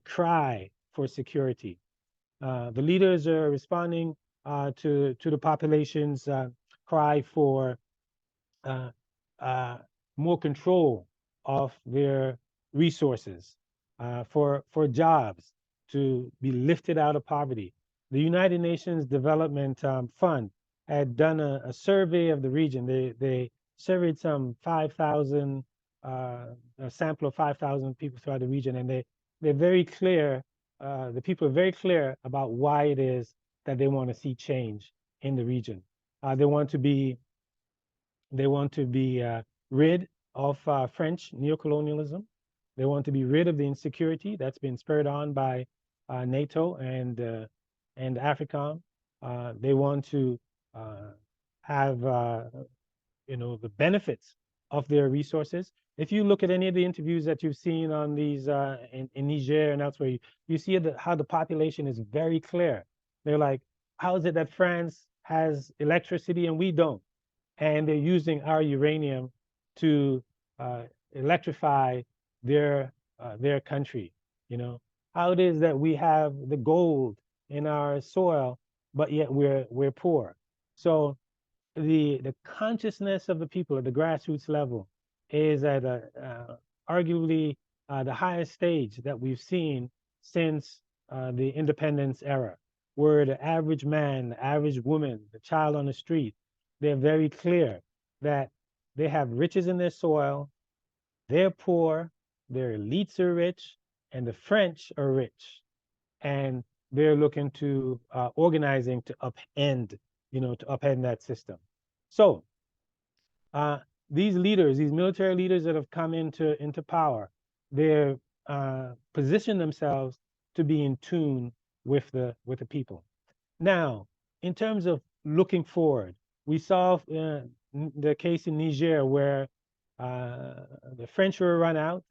[SPEAKER 2] cry for security. The leaders are responding to the population's cry for more control of their resources, for jobs, to be lifted out of poverty. The United Nations Development Fund had done a survey of the region. They surveyed some 5,000, a sample of 5,000 people throughout the region, and they're very clear. The people are very clear about why it is that they want to see change in the region. They want to be rid of French neocolonialism. They want to be rid of the insecurity that's been spurred on by NATO and AFRICOM. They want to have the benefits of their resources. If you look at any of the interviews that you've seen on these in Niger and elsewhere, you see how the population is very clear. They're like, how is it that France has electricity and we don't? And they're using our uranium to electrify their country. How it is that we have the gold in our soil, but yet we're poor. So the consciousness of the people at the grassroots level is at arguably the highest stage that we've seen since the independence era, where the average man, the average woman, the child on the street, they're very clear that they have riches in their soil, they're poor, their elites are rich, and the French are rich. And they're looking to organizing to upend that system. So these leaders, these military leaders that have come into power, they're positioned themselves to be in tune with the people. Now, in terms of looking forward, we saw the case in Niger where the French were run out,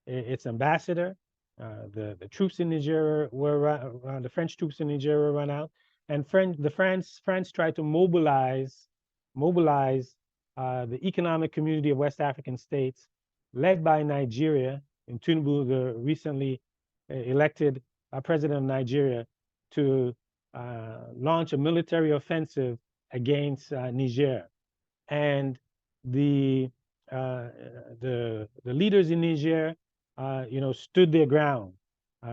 [SPEAKER 2] its ambassador, the troops in Niger were the French troops in Niger were run out, and France tried to mobilize the economic community of West African states, led by Nigeria, and Tinubu, the recently elected president of Nigeria, to launch a military offensive against Niger. And the leaders in Niger, stood their ground.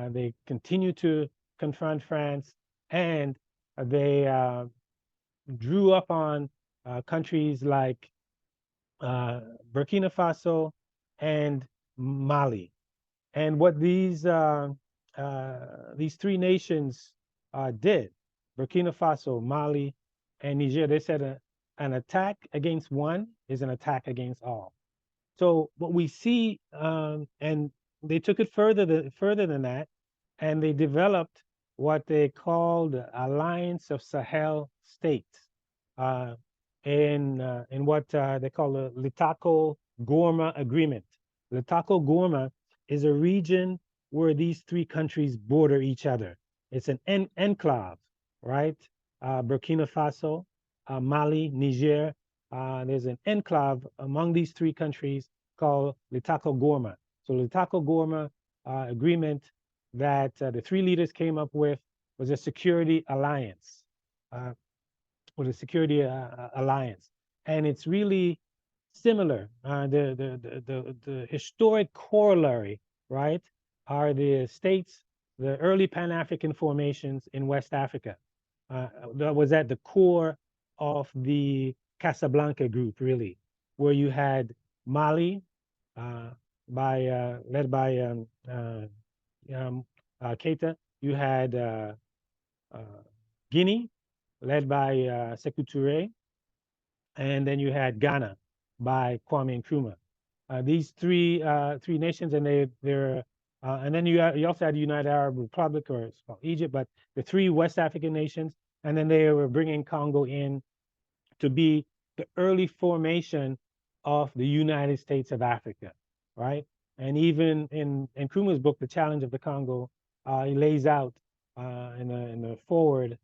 [SPEAKER 2] They continued to confront France, and they drew up on countries like Burkina Faso, and Mali. And what these three nations did, Burkina Faso, Mali, and Niger, they said an attack against one is an attack against all. So what we see, and they took it further than that, and they developed what they called the Alliance of Sahel States, in what they call the Litako-Gorma Agreement. Litako-Gorma is a region where these three countries border each other. It's an enclave, right? Burkina Faso, Mali, Niger. There's an enclave among these three countries called Litako-Gorma. So Litako-Gorma agreement that the three leaders came up with was a security alliance, and it's really similar. The historic corollary, right, are the states, the early Pan-African formations in West Africa. That was at the core of the Casablanca group, really, where you had Mali, led by Keita. You had Guinea, led by Sékou Touré, and then you had Ghana by Kwame Nkrumah. These three nations, and and then you also had the United Arab Republic, or it's called Egypt, but the three West African nations, and then they were bringing Congo in to be the early formation of the United States of Africa, right? And even in Nkrumah's book, The Challenge of the Congo, he lays out in the forward,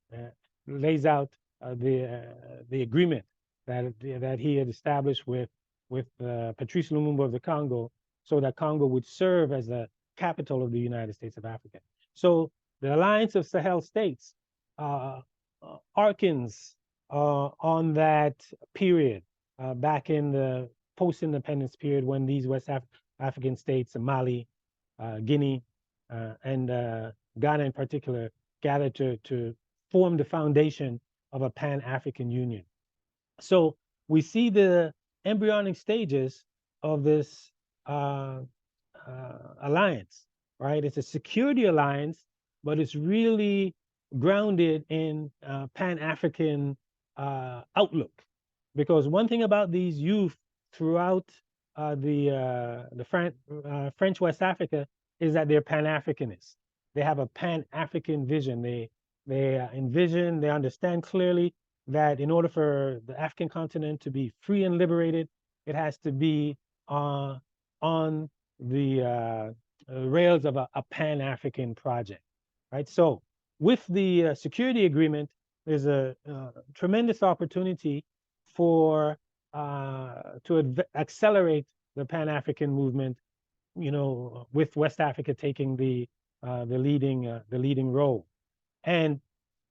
[SPEAKER 2] lays out the agreement that he had established with Patrice Lumumba of the Congo, so that Congo would serve as the capital of the United States of Africa. So the Alliance of Sahel States hearkens on that period, back in the post-independence period, when these West African states, Mali, Guinea, and Ghana in particular, gathered to form the foundation of a Pan-African Union. So we see the embryonic stages of this alliance, right? It's a security alliance, but it's really grounded in Pan-African outlook. Because one thing about these youth throughout the French West Africa is that they're Pan-Africanists. They have a Pan-African vision. They envision, they understand clearly that in order for the African continent to be free and liberated, it has to be on the rails of a Pan-African project, right? So with the security agreement, there's a tremendous opportunity for to accelerate the Pan-African movement, with West Africa taking the leading role. And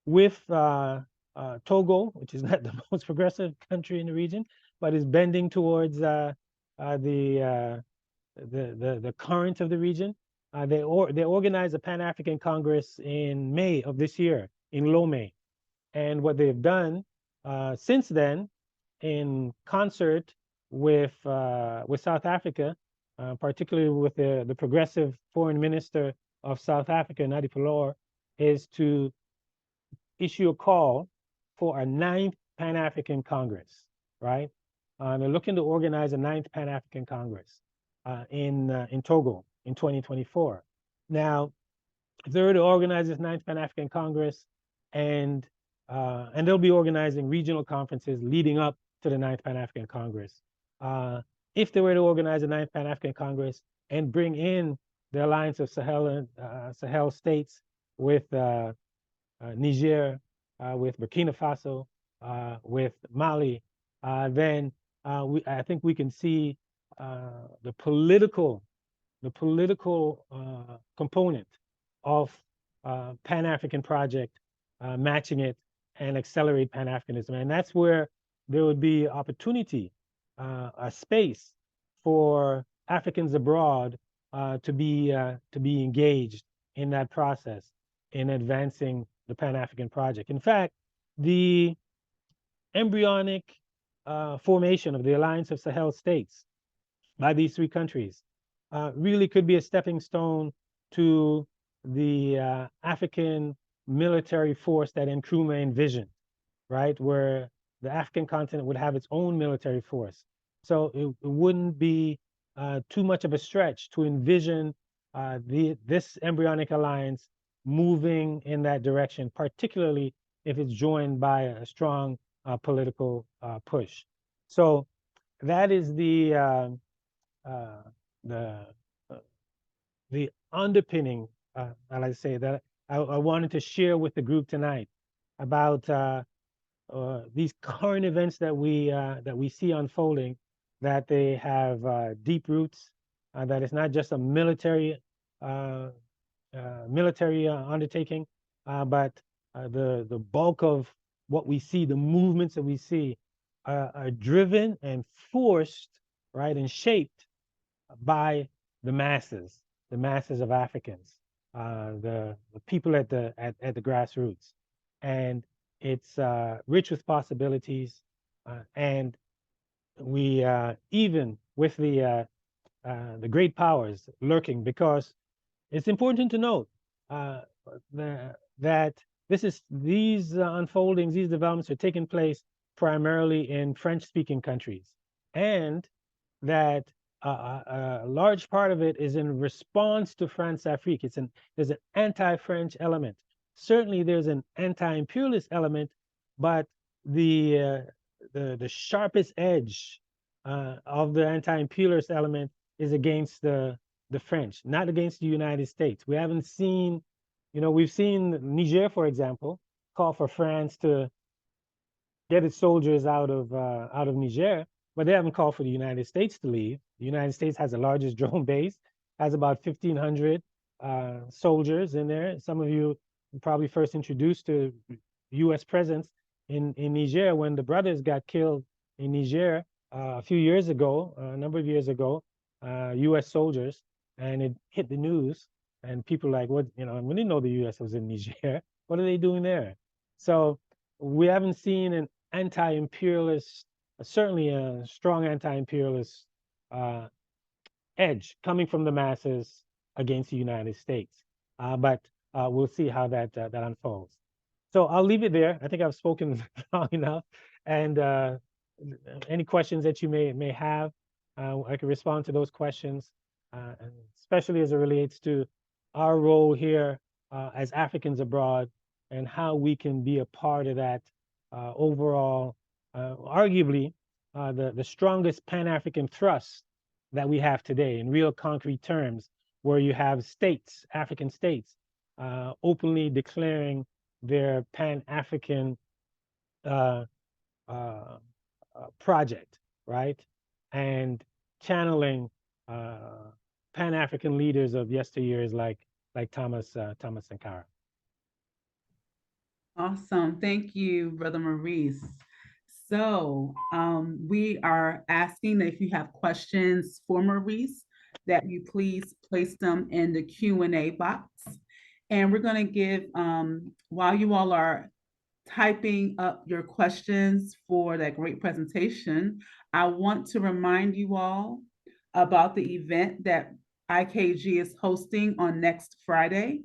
[SPEAKER 2] with Togo, which is not the most progressive country in the region, but is bending towards the current of the region. They organized a Pan-African Congress in May of this year in Lomé. And what they've done since then, in concert with South Africa, particularly with the progressive foreign minister of South Africa, Nadi Palor, is to issue a call for a 9th Pan-African Congress, right? They're looking to organize a 9th Pan-African Congress in Togo in 2024. Now, if they were to organize this 9th Pan-African Congress, and they'll be organizing regional conferences leading up to the 9th Pan-African Congress. If they were to organize a 9th Pan-African Congress and bring in the Alliance of Sahel states with Niger, with Burkina Faso, with Mali, then I think we can see the political component of Pan-African project matching it and accelerate Pan-Africanism. And that's where there would be opportunity, a space for Africans abroad to be engaged in that process in advancing the Pan-African project. In fact, the embryonic formation of the Alliance of Sahel States by these three countries really could be a stepping stone to the African military force that Nkrumah envisioned, right? Where the African continent would have its own military force. So it wouldn't be too much of a stretch to envision this embryonic alliance moving in that direction, particularly if it's joined by a strong political push. So that is the the the underpinning, I like to say, that I wanted to share with the group tonight about these current events that we see unfolding, that they have deep roots, that it's not just a military undertaking, but the bulk of what we see, the movements that we see, are driven and forced, right, and shaped by the masses of Africans, the people at the grassroots, and it's rich with possibilities, and we even with the great powers lurking, because it's important to note that these unfoldings, these developments are taking place primarily in French-speaking countries, and that a large part of it is in response to France-Afrique. There's an anti-French element. Certainly, there's an anti-imperialist element, but the sharpest edge of the anti-imperialist element is against the French, not against the United States. We haven't seen, we've seen Niger, for example, call for France to get its soldiers out of Niger, but they haven't called for the United States to leave. The United States has the largest drone base, has about 1,500 soldiers in there. Some of you were probably first introduced to U.S. presence in Niger when the brothers got killed in Niger a few years ago, a number of years ago, U.S. soldiers, and it hit the news, and people like, what, we didn't know the U.S. was in Niger. What are they doing there? So we haven't seen an anti-imperialist, certainly a strong anti-imperialist edge coming from the masses against the United States. But we'll see how that unfolds. So I'll leave it there. I think I've spoken long enough. And any questions that you may have, I can respond to those questions, and especially as it relates to our role here as Africans abroad, and how we can be a part of that overall, arguably, the strongest Pan-African thrust that we have today in real concrete terms, where you have states, African states, openly declaring their Pan-African project, right? And channeling Pan-African leaders of yesteryears like Thomas Sankara.
[SPEAKER 1] Awesome. Thank you, Brother Maurice. So we are asking that if you have questions for Maurice, that you please place them in the Q&A box. And we're going to give, while you all are typing up your questions for that great presentation, I want to remind you all about the event that IKG is hosting on next Friday.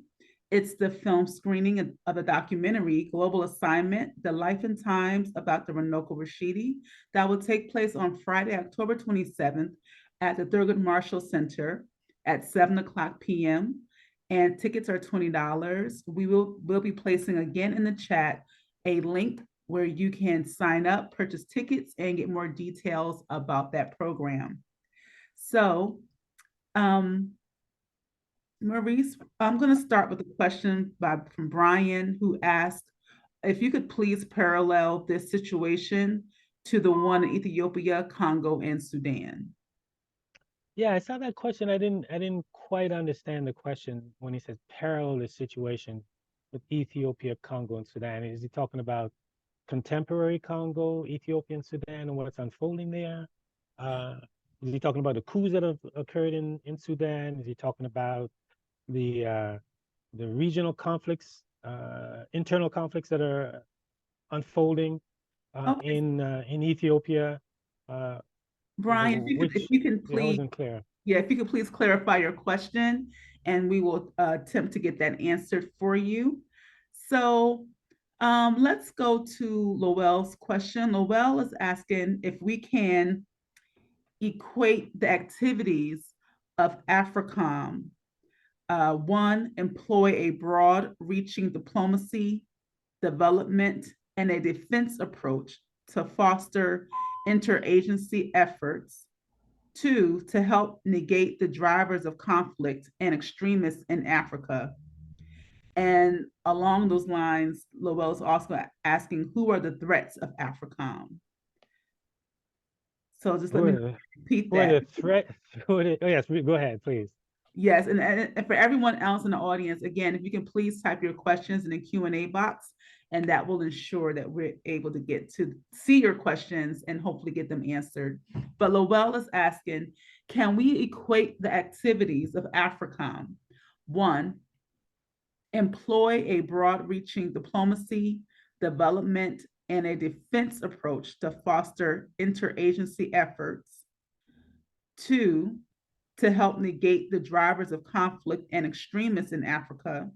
[SPEAKER 1] It's the film screening of a documentary, Global Assignment, The Life and Times about the Runoko Rashidi, that will take place on Friday, October 27th at the Thurgood Marshall Center at 7:00 p.m. And tickets are $20. We'll be placing again in the chat a link where you can sign up, purchase tickets, and get more details about that program. So, Maurice, I'm going to start with a question from Brian, who asked if you could please parallel this situation to the one in Ethiopia, Congo, and Sudan.
[SPEAKER 2] Yeah, I saw that question. I didn't quite understand the question when he said parallel the situation with Ethiopia, Congo, and Sudan. Is he talking about contemporary Congo, Ethiopia, and Sudan, and what's unfolding there? Is he talking about the coups that have occurred in Sudan? Is he talking about the regional conflicts, internal conflicts that are unfolding in Ethiopia?
[SPEAKER 1] Brian, if
[SPEAKER 2] Which,
[SPEAKER 1] you can
[SPEAKER 2] yeah, I
[SPEAKER 1] please,
[SPEAKER 2] wasn't clear.
[SPEAKER 1] yeah, if you could please clarify your question, and we will attempt to get that answered for you. So let's go to Lowell's question. Lowell is asking if we can equate the activities of AFRICOM. One, employ a broad-reaching diplomacy, development, and a defense approach to foster interagency efforts. Two, to help negate the drivers of conflict and extremists in Africa. And along those lines, Lowell is also asking, who are the threats of AFRICOM? So just let me repeat
[SPEAKER 2] Who are
[SPEAKER 1] that.
[SPEAKER 2] the threat? Oh yes, go ahead, please.
[SPEAKER 1] Yes, and for everyone else in the audience, again, if you can please type your questions in the Q&A box, and that will ensure that we're able to get to see your questions and hopefully get them answered. But Lowell is asking, can we equate the activities of AFRICOM? One, employ a broad-reaching diplomacy, development, and a defense approach to foster interagency efforts. Two, to help negate the drivers of conflict and extremists in Africa.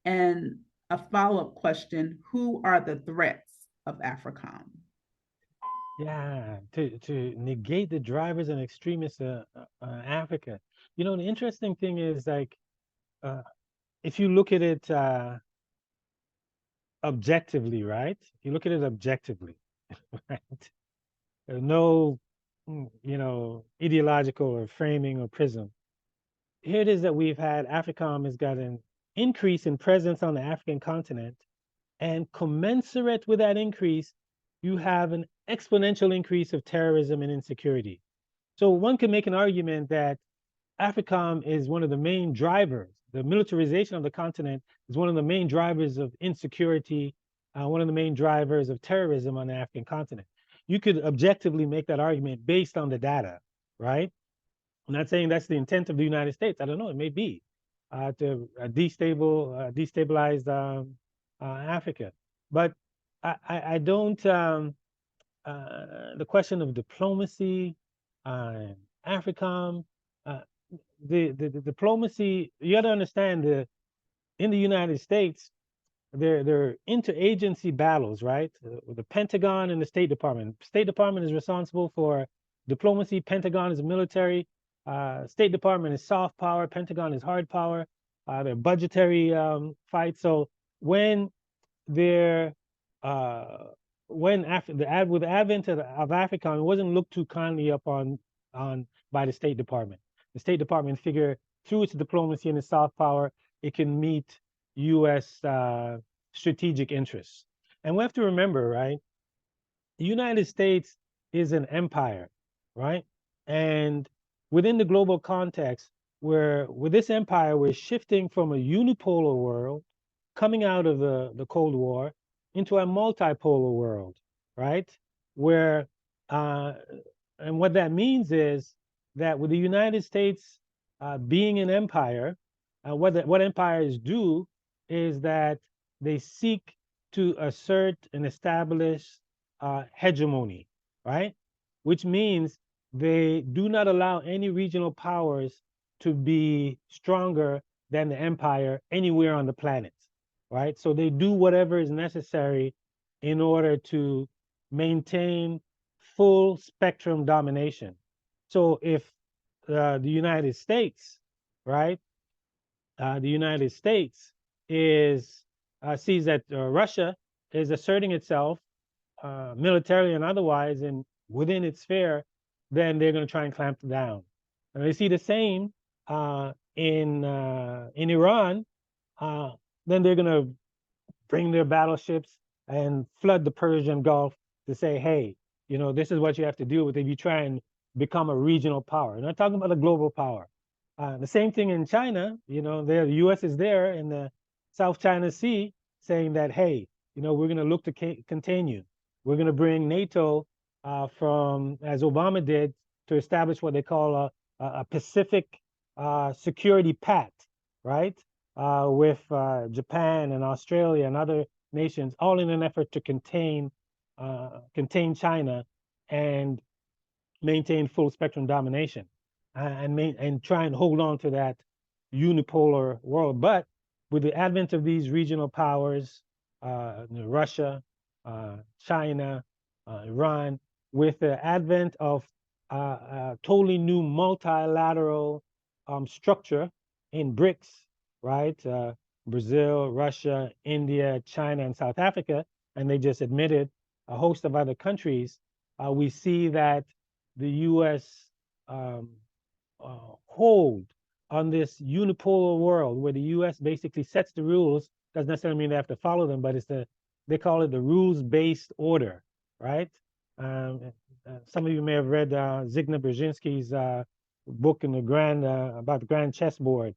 [SPEAKER 1] And a follow-up question, who are the threats of AFRICOM?
[SPEAKER 2] Yeah, to negate the drivers and extremists of Africa. You know, the interesting thing is like, if you look at it objectively, right? If you look at it objectively, right? There's no, you know, ideological or framing or prism. Here it is that we've had AFRICOM has got an increase in presence on the African continent, and commensurate with that increase, you have an exponential increase of terrorism and insecurity. So one can make an argument that AFRICOM is one of the main drivers. The militarization of the continent is one of the main drivers of insecurity, one of the main drivers of terrorism on the African continent. You could objectively make that argument based on the data, right? I'm not saying that's the intent of the United States. I don't know, it may be to destabilize Africa. But I don't, the question of diplomacy, AFRICOM, the diplomacy, you got to understand in the United States, there are interagency battles, right? The Pentagon and the State Department. State Department is responsible for diplomacy. Pentagon is military. State Department is soft power. Pentagon is hard power. They're budgetary fights. So when they're with the advent of AFRICOM, it wasn't looked too kindly upon by the State Department. The State Department figure through its diplomacy and its soft power, it can meet U.S. Strategic interests. And we have to remember, right? The United States is an empire, right? And within the global context, with this empire, we're shifting from a unipolar world, coming out of the Cold War, into a multipolar world, right? Where, and what that means is that with the United States being an empire, what empires do is that they seek to assert and establish hegemony, right? Which means they do not allow any regional powers to be stronger than the empire anywhere on the planet, right? So they do whatever is necessary in order to maintain full spectrum domination. So if the United States, right, the United States sees that Russia is asserting itself militarily and otherwise and within its sphere, then they're going to try and clamp down. And they see the same in Iran, then they're going to bring their battleships and flood the Persian Gulf to say, hey, you know, this is what you have to deal with if you try and become a regional power. I'm not talking about a global power. The same thing in China, you know, the US is there in the South China Sea saying that, hey, you know, we're going to look to contain you. We're going to bring NATO from, as Obama did, to establish what they call a Pacific security pact, right? With Japan and Australia and other nations, all in an effort to contain China and maintain full spectrum domination and try and hold on to that unipolar world. But with the advent of these regional powers, Russia, China, Iran, with the advent of a totally new multilateral structure in BRICS, right? Brazil, Russia, India, China, and South Africa, and they just admitted a host of other countries, we see that the U.S. Hold on this unipolar world where the U.S. basically sets the rules. Doesn't necessarily mean they have to follow them, but they call it the rules-based order, right? Some of you may have read Zygmunt Brzezinski's book in about the grand chessboard.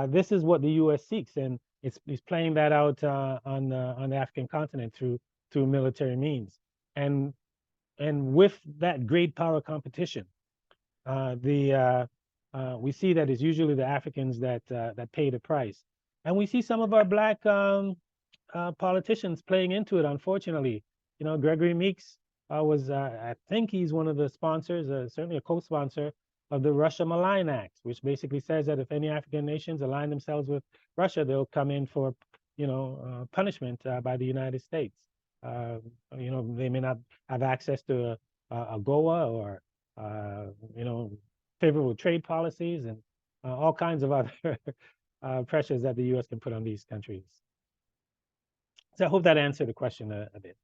[SPEAKER 2] This is what the U.S. seeks, and it's playing that out on the African continent through military means, and with that great power competition, we see that it's usually the Africans that pay the price, and we see some of our Black politicians playing into it. Unfortunately, Gregory Meeks was, I think he's one of the sponsors, certainly a co-sponsor of the Russia-Malign Act, which basically says that if any African nations align themselves with Russia, they'll come in for, punishment by the United States. They may not have access to a AGOA or, favorable trade policies and all kinds of other pressures that the U.S. can put on these countries. So I hope that answered the question a bit.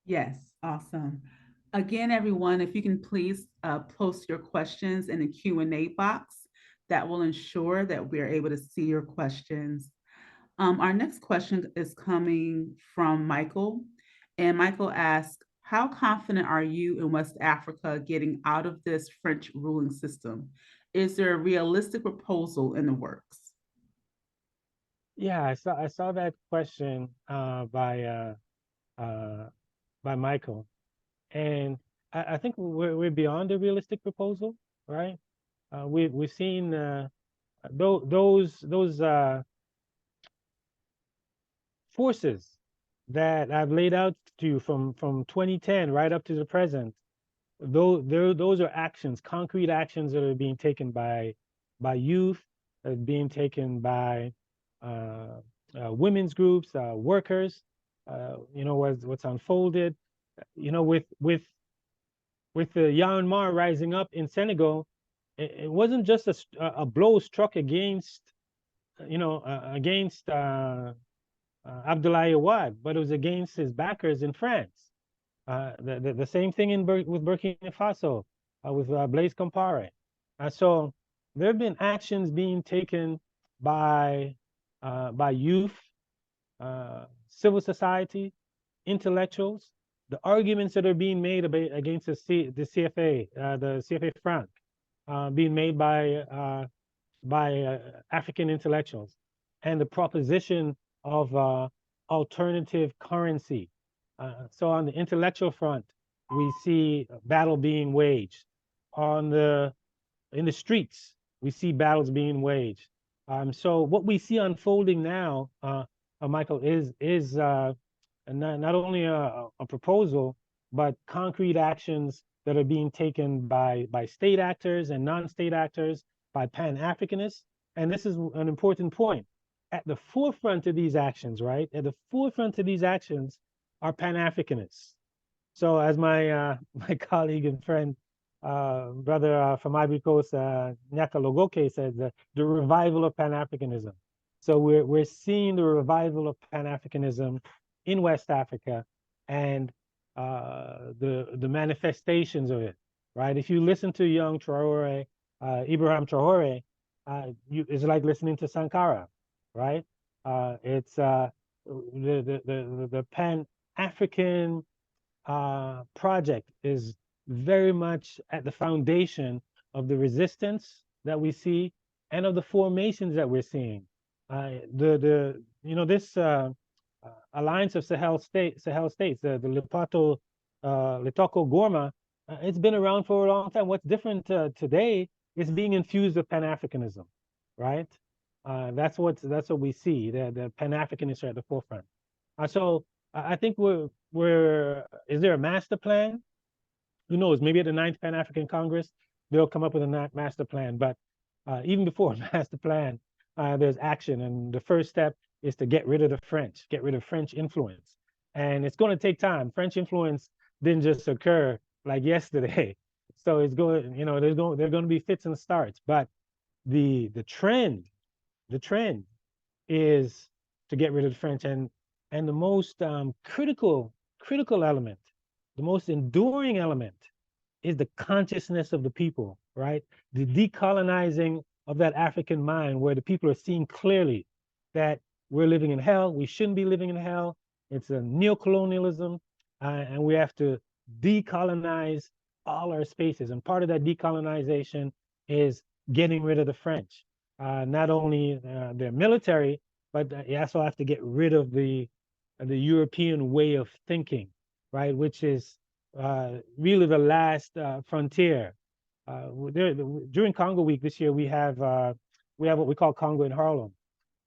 [SPEAKER 1] Yes, awesome. Again, everyone, if you can please post your questions in the Q&A box, that will ensure that we're able to see your questions. Our next question is coming from Michael, and Michael asks, how confident are you in West Africa getting out of this French ruling system? Is there a realistic proposal in the works?
[SPEAKER 2] Yeah, I saw that question by Michael, and I think we're beyond a realistic proposal, right? We've seen those forces that I've laid out to you from 2010 right up to the present. Those are actions, concrete actions that are being taken by youth, being taken by women's groups, workers. What's unfolded. With the Yaoundé Mar rising up in Senegal, it wasn't just a blow struck against, Abdoulaye Wade, but it was against his backers in France. The same thing with Burkina Faso, with Blaise Compaoré. So there have been actions being taken by youth, civil society, intellectuals. The arguments that are being made against the CFA franc, being made by African intellectuals, and the proposition of alternative currency. So on the intellectual front, we see battle being waged. In the streets, we see battles being waged. So what we see unfolding now, Michael, is not only a proposal, but concrete actions that are being taken by state actors and non-state actors, by Pan-Africanists. And this is an important point. At the forefront of these actions, right? At the forefront of these actions are Pan-Africanists. So as my colleague and friend, brother from Ivory Coast, Nyaka Logoke, said, the revival of Pan-Africanism. So we're seeing the revival of Pan-Africanism in West Africa, and the manifestations of it, right? If you listen to young Traoré, Ibrahim Traoré, it's like listening to Sankara, right? It's the Pan-African project is very much at the foundation of the resistance that we see and of the formations that we're seeing. This alliance of Sahel states, the Litoko Gorma, it's been around for a long time. What's different today is being infused with Pan-Africanism, right? That's what we see. The Pan-Africanists are at the forefront. So I think is there a master plan? who knows, maybe at the 9th Pan-African Congress, they'll come up with a master plan. But even before a master plan, there's action. And the first step is to get rid of the French, get rid of French influence. And it's going to take time. French influence didn't just occur like yesterday. So it's going, you know, there's going to be fits and starts. But the trend is to get rid of the French. And the most critical element, the most enduring element, is the consciousness of the people, right? The decolonizing of that African mind, where the people are seeing clearly that we're living in hell. We shouldn't be living in hell. It's a neocolonialism, and we have to decolonize all our spaces. And part of that decolonization is getting rid of the French. Not only their military, but you also have to get rid of the European way of thinking, right? Which is really the last frontier. During Congo Week this year, we have what we call Congo in Harlem,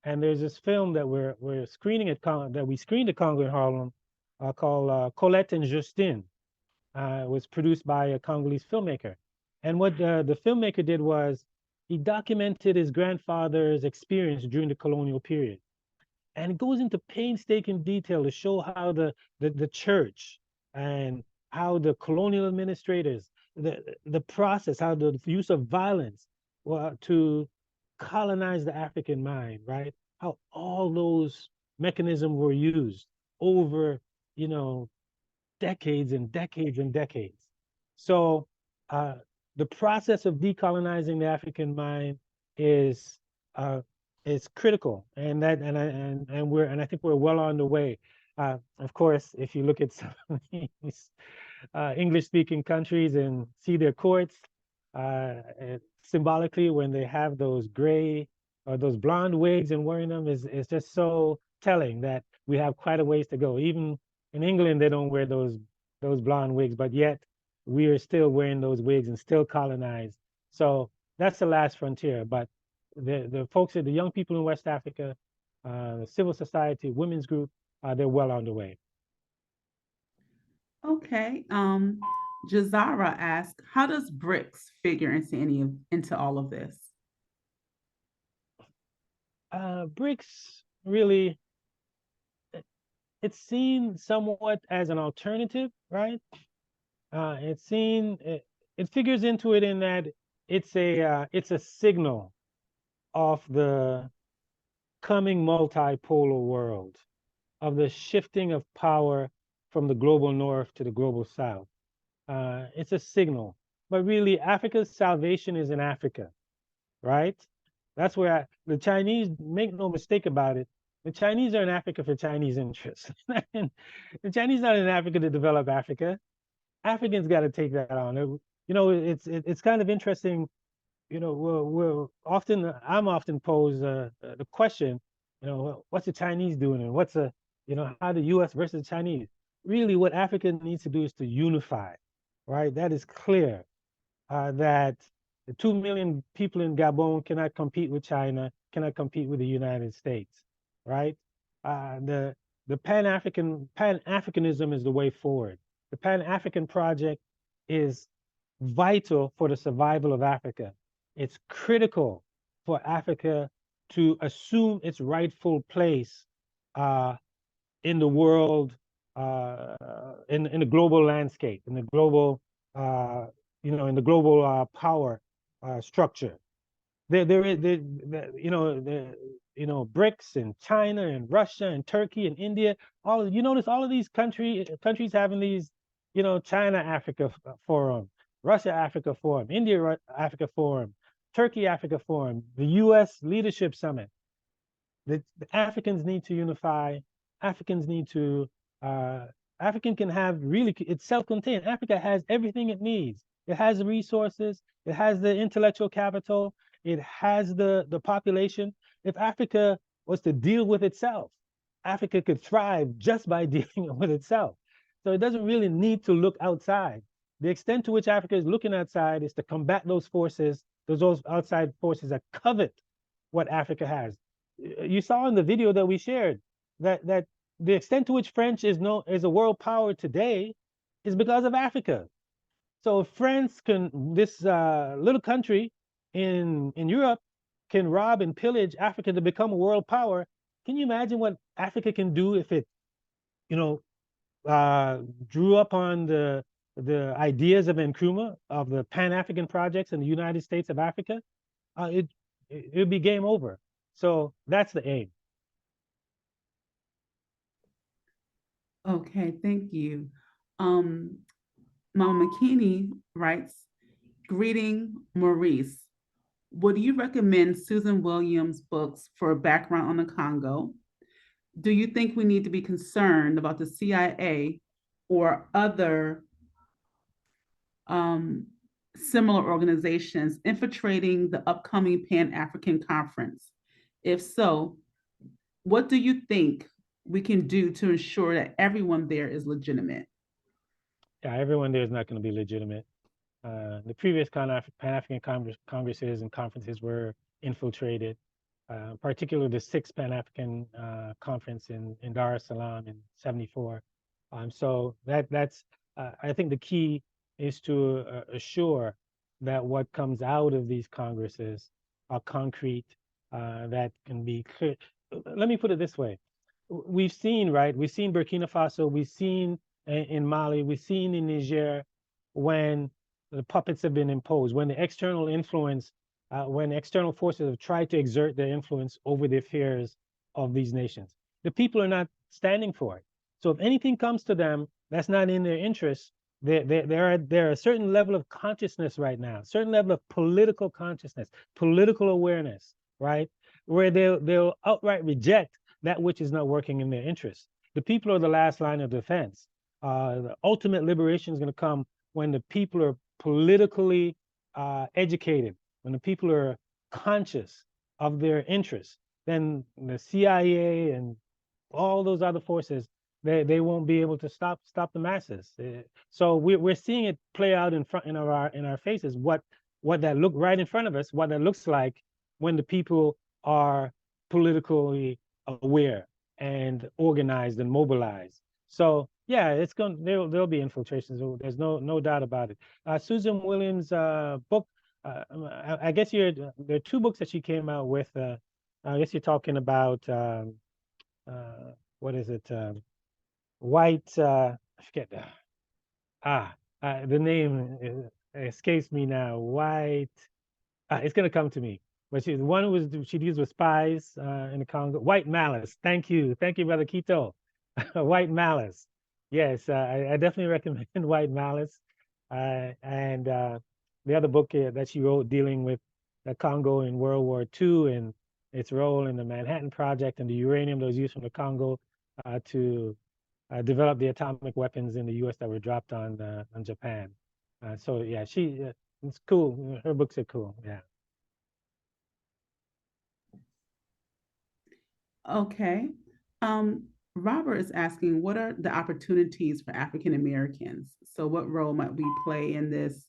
[SPEAKER 2] and there's this film that we're screening that we screened at Congo in Harlem called Colette and Justine. It was produced by a Congolese filmmaker, and what the filmmaker did was he documented his grandfather's experience during the colonial period, and it goes into painstaking detail to show how the church and how the colonial administrators, the process, how the use of violence to colonize the African mind, right? How all those mechanisms were used over, you know, decades and decades and decades. So the process of decolonizing the African mind is critical, and I think we're well on the way. Of course, if you look at some of these English-speaking countries and see their courts, symbolically, when they have those gray or those blonde wigs and wearing them, is just so telling that we have quite a ways to go. Even in England, they don't wear those blonde wigs, but yet we are still wearing those wigs and still colonized. So that's the last frontier. But the folks, the young people in West Africa, the civil society, women's group, they're well on the way.
[SPEAKER 1] Okay. Jazara asked, how does BRICS figure into all of this?
[SPEAKER 2] BRICS really, it's seen somewhat as an alternative, right? It figures into it in that it's a signal of the coming multipolar world, of the shifting of power from the global north to the global south. It's a signal, but really Africa's salvation is in Africa, right? That's where the Chinese, make no mistake about it, the Chinese are in Africa for Chinese interests. The Chinese are not in Africa to develop Africa. Africans got to take that on. You know, it's kind of interesting. You know, I'm often posed the question, you know, what's the Chinese doing, and how the U.S. versus the Chinese? Really, what Africa needs to do is to unify, right? That is clear. That the 2 million people in Gabon cannot compete with China, cannot compete with the United States, right? The Pan-Africanism is the way forward. The Pan-African project is vital for the survival of Africa. It's critical for Africa to assume its rightful place in the world, in the global landscape, in the global, in the global power structure. BRICS and China and Russia and Turkey and India. Notice all of these countries having these, China Africa Forum, Russia Africa Forum, India Africa Forum, Turkey Africa Forum, the U.S. Leadership Summit. The Africans need to unify. Africans need to. African can have it's self-contained. Africa has everything it needs. It has the resources. It has the intellectual capital. It has the population. If Africa was to deal with itself, Africa could thrive just by dealing with itself. So it doesn't really need to look outside. The extent to which Africa is looking outside is to combat those forces, those outside forces that covet what Africa has. You saw in the video that we shared that the extent to which French is a world power today is because of Africa. So if France can, this little country in Europe can rob and pillage Africa to become a world power, can you imagine what Africa can do if it, you know, drew up on the ideas of Nkrumah, of the Pan-African projects in the United States of Africa? It would be game over. So that's the aim.
[SPEAKER 1] Okay, thank you. Um, Mama McKinney writes, greeting Maurice. Would you recommend Susan Williams' books for background on the Congo? Do you think we need to be concerned about the CIA or other similar organizations infiltrating the upcoming Pan-African Conference? If so, what do you think we can do to ensure that everyone there is legitimate?
[SPEAKER 2] Yeah, everyone there is not going to be legitimate. The previous Pan-African Congresses and conferences were infiltrated, particularly the sixth Pan-African Conference in Dar es Salaam in '74. So that's I think the key is to assure that what comes out of these congresses are concrete, that can be clear. Let me put it this way. We've seen, right? We've seen Burkina Faso, we've seen in Mali, we've seen in Niger, when the puppets have been imposed, when the external influence, when external forces have tried to exert their influence over the affairs of these nations. The people are not standing for it. So if anything comes to them that's not in their interest, there are a certain level of consciousness right now, a certain level of political consciousness, political awareness, right? Where they'll outright reject that which is not working in their interest. The people are the last line of defense. The ultimate liberation is going to come when the people are politically educated, when the people are conscious of their interests. Then the CIA and all those other forces, they won't be able to stop the masses. So we're seeing it play out in our faces. What that look right in front of us, what that looks like when the people are politically aware and organized and mobilized. So yeah, it's going there'll be infiltrations. There's no doubt about it. Susan Williams' book, I guess there are two books that she came out with. I guess you're talking about what is it? White. I forget. The name escapes me now. White. It's gonna come to me. But she deals with spies in the Congo. White Malice. Thank you, Brother Quito. White Malice. Yes, I definitely recommend White Malice. And the other book that she wrote dealing with the Congo in World War II and its role in the Manhattan Project and the uranium that was used from the Congo to develop the atomic weapons in the U.S. that were dropped on Japan. So yeah, it's cool. Her books are cool. Yeah.
[SPEAKER 1] Okay. Robert is asking, what are the opportunities for African Americans? So what role might we play in this?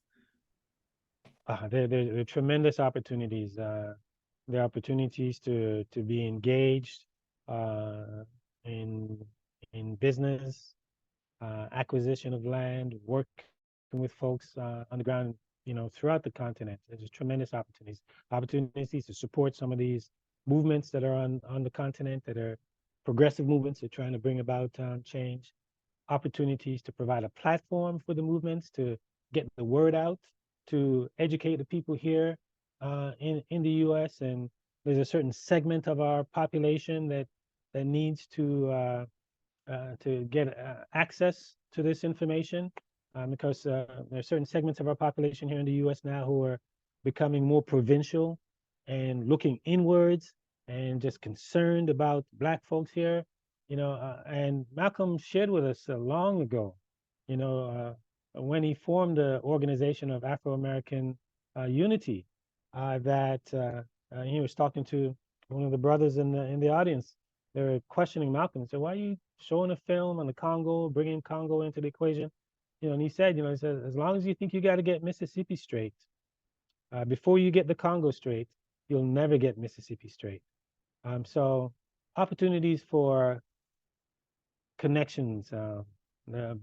[SPEAKER 2] There are tremendous opportunities. There are opportunities to be engaged in business, acquisition of land, working with folks on the ground, throughout the continent. There's tremendous opportunities to support some of these movements that are on the continent, that are progressive movements that are trying to bring about change, opportunities to provide a platform for the movements to get the word out, to educate the people here in the U.S. And there's a certain segment of our population that needs to get access to this information, because there are certain segments of our population here in the U.S. now who are becoming more provincial and looking inwards and just concerned about Black folks here, and Malcolm shared with us long ago, when he formed the Organization of Afro-American Unity, that he was talking to one of the brothers in the audience. They were questioning Malcolm and said, "Why are you showing a film on the Congo, bringing Congo into the equation?" And he said, as long as you think you got to get Mississippi straight, before you get the Congo straight, you'll never get Mississippi straight. So opportunities for connections,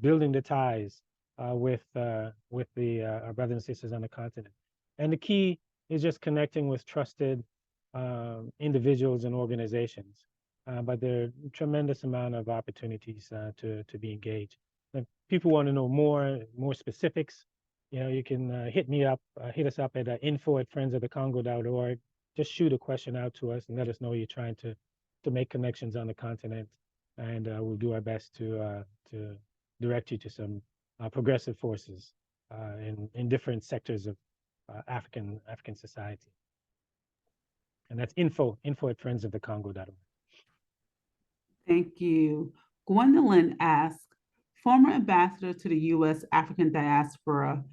[SPEAKER 2] building the ties, with our brothers and sisters on the continent. And the key is just connecting with trusted individuals and organizations. But there are a tremendous amount of opportunities to be engaged. If people want to know more specifics, you can hit us up at info@friendsofthecongo.org. Just shoot a question out to us and let us know you're trying to make connections on the continent, and we'll do our best to direct you to some progressive forces in different sectors of African society. And that's info@friendsofthecongo.org.
[SPEAKER 1] Thank you. Gwendolyn asks, former ambassador to the U.S. African diaspora,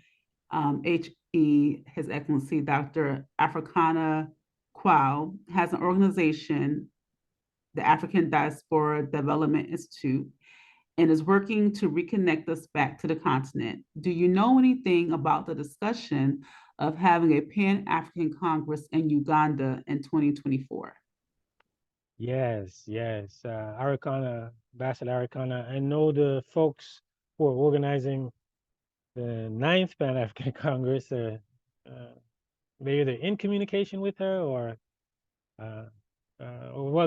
[SPEAKER 1] H.E., His Excellency Dr. Africana Quao, has an organization, the African Diaspora Development Institute, and is working to reconnect us back to the continent. Do you know anything about the discussion of having a Pan-African Congress in Uganda in 2024?
[SPEAKER 2] Yes. Ambassador Arikana, I know the folks who are organizing the 9th Pan-African Congress, they're either in communication with her or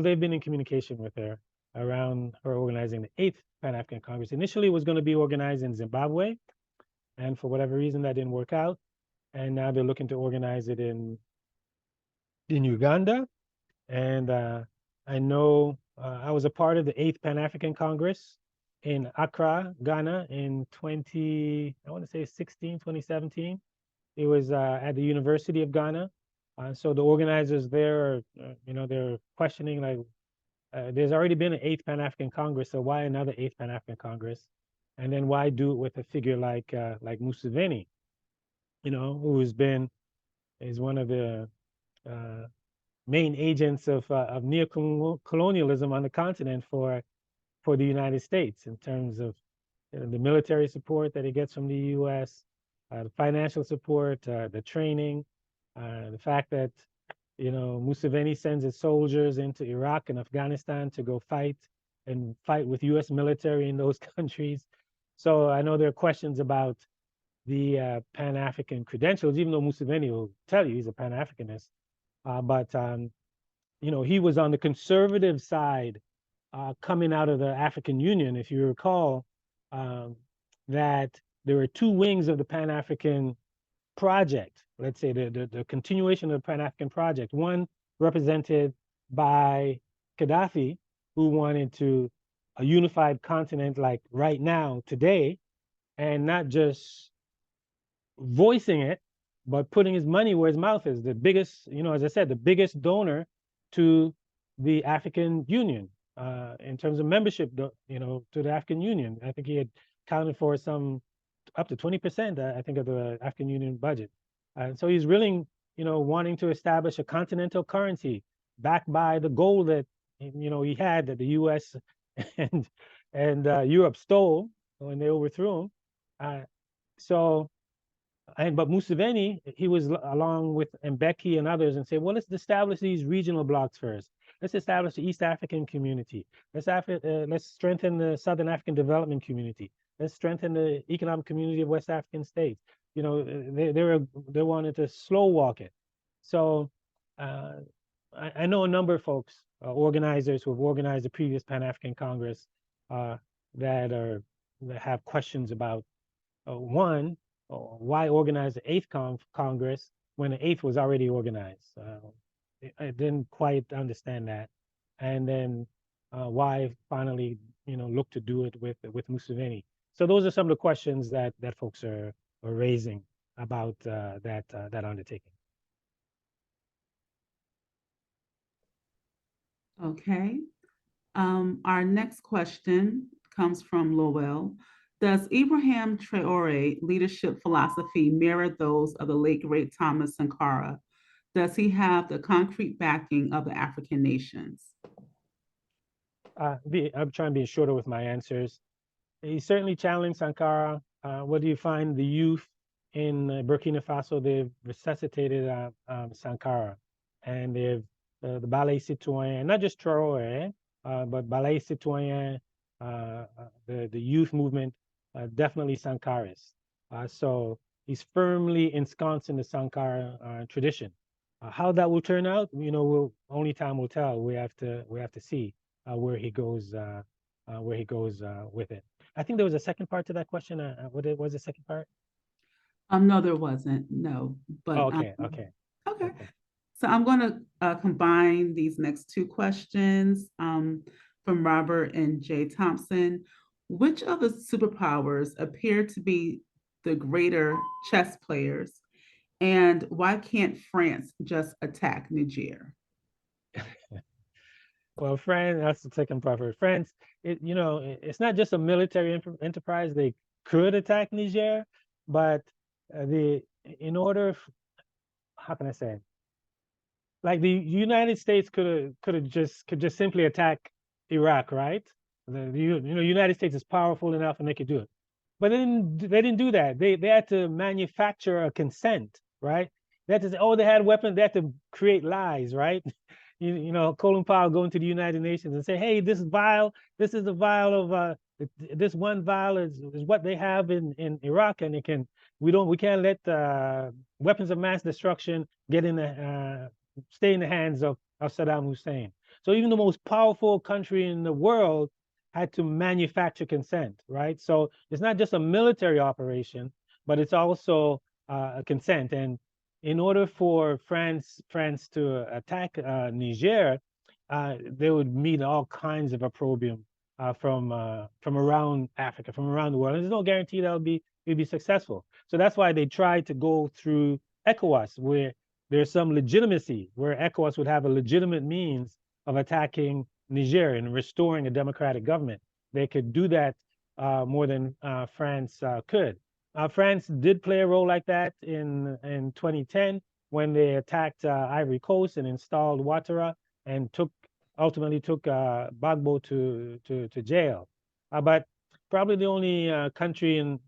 [SPEAKER 2] they've been in communication with her around her organizing the 8th Pan-African Congress. Initially, it was going to be organized in Zimbabwe, and for whatever reason, that didn't work out. And now they're looking to organize it in Uganda. And I know I was a part of the 8th Pan-African Congress in Accra, Ghana in 2017. It was at the University of Ghana. So the organizers there are, they're questioning, like, there's already been an 8th Pan-African Congress, so why another 8th Pan-African Congress? And then why do it with a figure like Museveni, who is one of the main agents of neo-colonialism on the continent for the United States, in terms of the military support that he gets from the U.S., the financial support, the training, the fact that Museveni sends his soldiers into Iraq and Afghanistan to go fight with U.S. military in those countries. So I know there are questions about the Pan-African credentials, even though Museveni will tell you he's a Pan-Africanist. But he was on the conservative side coming out of the African Union. If you recall, that there were two wings of the Pan-African project, let's say the continuation of the Pan-African project. One represented by Gaddafi, who wanted a unified continent like right now, today, and not just voicing it, but putting his money where his mouth is. The biggest, as I said, the biggest donor to the African Union in terms of membership, to the African Union. I think he had counted for up to 20%, I think, of the African Union budget. And so he's really, wanting to establish a continental currency backed by the gold that, he had, that the U.S. and Europe stole when they overthrew him. But Museveni, he was along with Mbeki and others and said, well, let's establish these regional blocks first. Let's establish the East African community. Let's strengthen the Southern African Development Community. Let's strengthen the economic community of West African states. They wanted to slow walk it. So I know a number of folks, organizers who have organized the previous Pan-African Congress that have questions about, one, why organize the 8th Congress when the 8th was already organized? I didn't quite understand that. And then why finally, look to do it with Museveni? So those are some of the questions that folks are raising about that undertaking.
[SPEAKER 1] Okay. Our next question comes from Lowell. Does Ibrahim Traore leadership philosophy mirror those of the late great Thomas Sankara? Does he have the concrete backing of the African nations?
[SPEAKER 2] I'm trying to be shorter with my answers. He certainly challenged Sankara. What do you find? The youth in Burkina Faso, they've resuscitated Sankara, and they've the Ballet Citoyen, not just Traore, but Ballet Citoyen, the youth movement definitely Sankarist. So he's firmly ensconced in the Sankara tradition. How that will turn out, only time will tell. We have to see where he goes with it. I think there was a second part to that question. What was the second part?
[SPEAKER 1] No, there wasn't. No, but
[SPEAKER 2] Oh, okay.
[SPEAKER 1] okay. So I'm going to combine these next two questions from Robert and Jay Thompson. Which of the superpowers appear to be the greater chess players, and why can't France just attack Niger?
[SPEAKER 2] Well, France, that's the second part for France. It's not just a military enterprise. They could attack Niger, but in order, how can I say? Like the United States could just simply attack Iraq, right? United States is powerful enough and they could do it, but they didn't do that. They had to manufacture a consent, right? They had to say, oh, they had weapons. They had to create lies, right? Colin Powell going to the United Nations and say, hey, this is a vial of this one vial is what they have in Iraq, and we can't let weapons of mass destruction stay in the hands of Saddam Hussein. So even the most powerful country in the world had to manufacture consent, right? So it's not just a military operation, but it's also a consent. And in order for France to attack Niger, they would meet all kinds of opprobrium from around Africa, from around the world. And there's no guarantee that it'll be successful. So that's why they tried to go through ECOWAS, where there's some legitimacy, where ECOWAS would have a legitimate means of attacking Niger and restoring a democratic government. They could do that more than France could. France did play a role like that in 2010 when they attacked Ivory Coast and installed Ouattara and ultimately took Gbagbo to jail. But probably the only country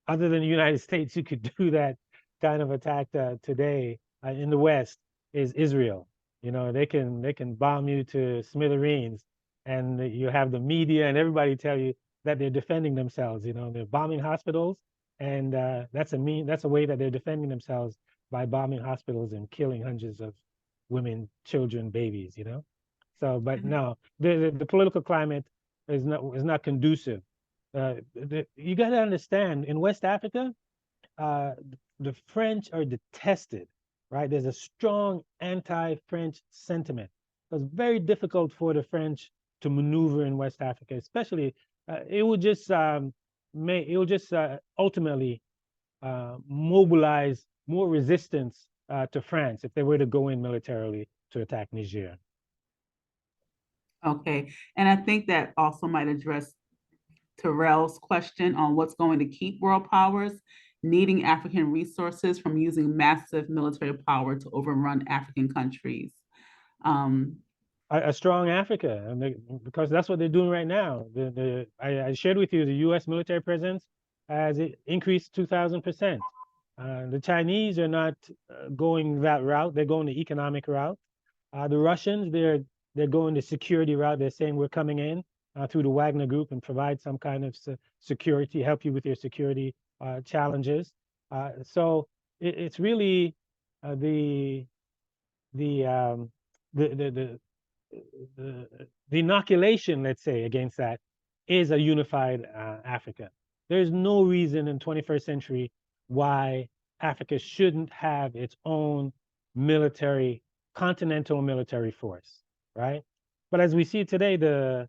[SPEAKER 2] other than the United States who could do that kind of attack today in the West is Israel. They can bomb you to smithereens, and you have the media and everybody tell you that they're defending themselves. They're bombing hospitals, and that's a way that they're defending themselves, by bombing hospitals and killing hundreds of women, children, babies. So, but no, the political climate is not conducive. You got to understand, in West Africa, the French are detested, right? There's a strong anti-French sentiment. It's very difficult for the French to maneuver in West Africa, especially. It will just ultimately mobilize more resistance to France if they were to go in militarily to attack Niger.
[SPEAKER 1] Okay, and I think that also might address Terrell's question on what's going to keep world powers needing African resources from using massive military power to overrun African countries.
[SPEAKER 2] A strong Africa, because that's what they're doing right now. I shared with you the U.S. military presence has increased 2,000%. The Chinese are not going that route; they're going the economic route. The Russians, they're going the security route. They're saying we're coming in through the Wagner Group and provide some kind of security, help you with your security challenges. So it's really the inoculation, let's say, against that is a unified Africa. There's no reason in 21st century why Africa shouldn't have its own continental military force, right? But as we see today, the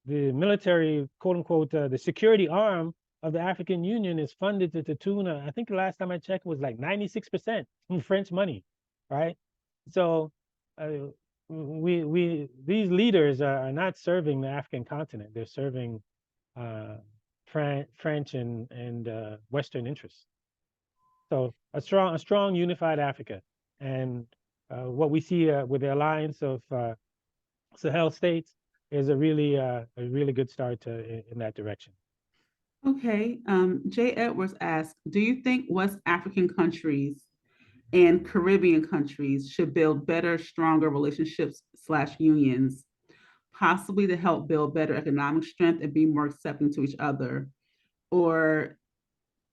[SPEAKER 2] military, quote unquote, the security arm of the African Union is funded to the tune of, I think the last time I checked, was like 96% from French money, right? So these leaders are not serving the African continent. They're serving French and Western interests. So a strong unified Africa, and what we see with the alliance of Sahel states is a really good start in that direction.
[SPEAKER 1] Okay, Jay Edwards asked, do you think West African countries and Caribbean countries should build better, stronger relationships/unions, possibly to help build better economic strength and be more accepting to each other? or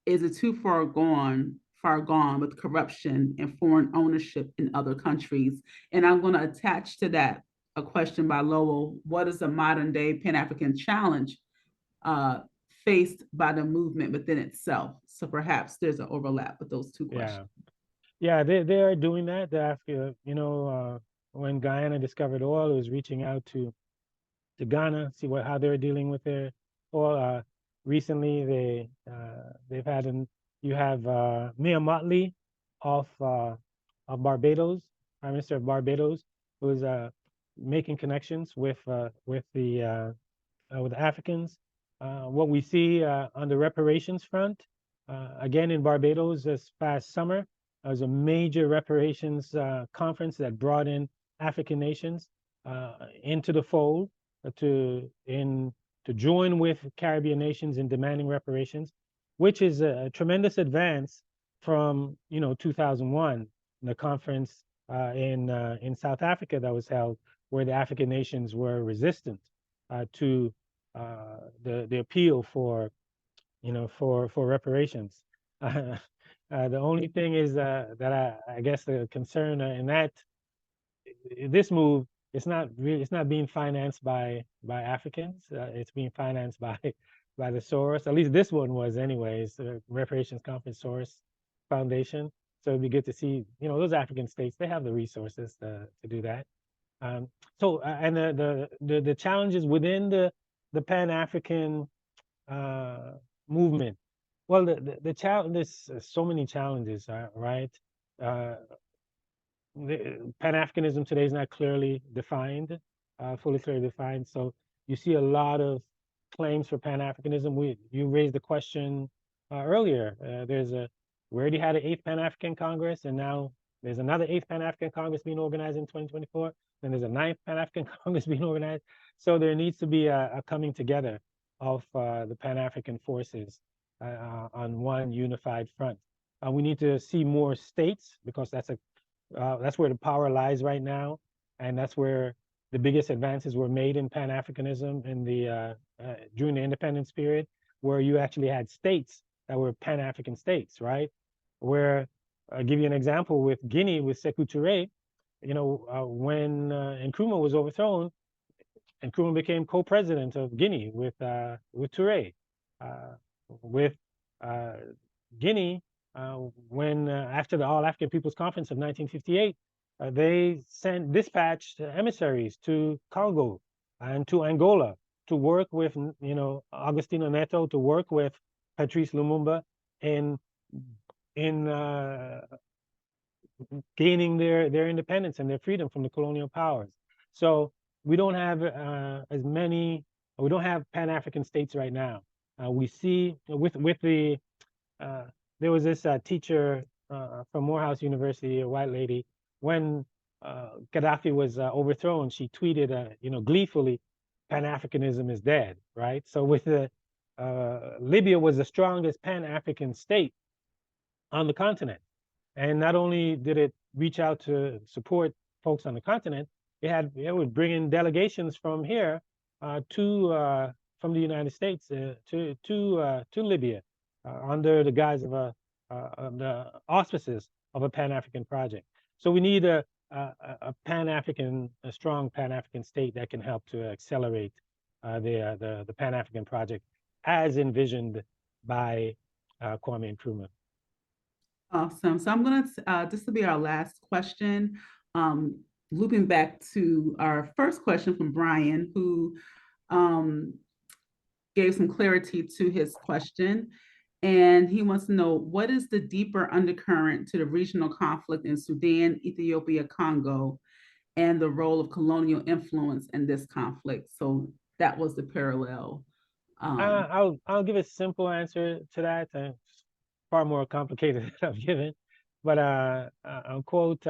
[SPEAKER 1] is it too far gone with corruption and foreign ownership in other countries? And I'm going to attach to that a question by Lowell. What is the modern day Pan-African challenge uh, faced by the movement within itself? So perhaps there's an overlap with those two questions.
[SPEAKER 2] Yeah, they are doing that. They have, when Guyana discovered oil, it was reaching out to Ghana, see how they're dealing with their oil. Recently, they've had you have Mia Motley of Barbados, Prime Minister of Barbados, who's making connections with Africans. What we see on the reparations front, again in Barbados this past summer, there was a major reparations conference that brought in African nations into the fold to join with Caribbean nations in demanding reparations, which is a tremendous advance from 2001, the conference in South Africa that was held, where the African nations were resistant to the appeal for reparations. The only thing is that I guess the concern in this move, it's not being financed by Africans. It's being financed by the Soros. At least this one was, anyways. The Reparations Conference Soros Foundation. So it'd be good to see, those African states. They have the resources to do that. And the challenges within the Pan-African movement. Well, the challenge, there's so many challenges, right? Pan-Africanism today is not clearly defined, fully clearly defined. So you see a lot of claims for Pan-Africanism. You raised the question earlier. We already had an 8th Pan-African Congress, and now there's another 8th Pan-African Congress being organized in 2024. Then there's a 9th Pan-African Congress being organized. So there needs to be a coming together of the Pan-African forces on one unified front. We need to see more states, because that's where the power lies right now, and that's where the biggest advances were made in Pan-Africanism during the independence period, where you actually had states that were Pan-African states, right? Where I'll give you an example with Guinea, with Sékou Touré. When Nkrumah was overthrown, Nkrumah became co-president of Guinea with Touré. With Guinea, when after the All African People's Conference of 1958, they dispatched emissaries to Congo and to Angola to work with, Agostinho Neto, to work with Patrice Lumumba in gaining their independence and their freedom from the colonial powers. So we don't have we don't have Pan-African states right now. We see with the there was this teacher from Morehouse University, a white lady. When Gaddafi was overthrown, she tweeted, gleefully, "Pan-Africanism is dead," right? So with Libya was the strongest Pan-African state on the continent. And not only did it reach out to support folks on the continent, it would bring in delegations from here from the United States to Libya under the guise of the auspices of a Pan-African project. So we need a strong Pan-African state that can help to accelerate the Pan-African project as envisioned by Kwame Nkrumah.
[SPEAKER 1] Awesome. So I'm going to, this will be our last question. Looping back to our first question from Brian, who gave some clarity to his question. And he wants to know, what is the deeper undercurrent to the regional conflict in Sudan, Ethiopia, Congo, and the role of colonial influence in this conflict? So that was the parallel.
[SPEAKER 2] I'll give a simple answer to that. Far more complicated than I've given, but I'll quote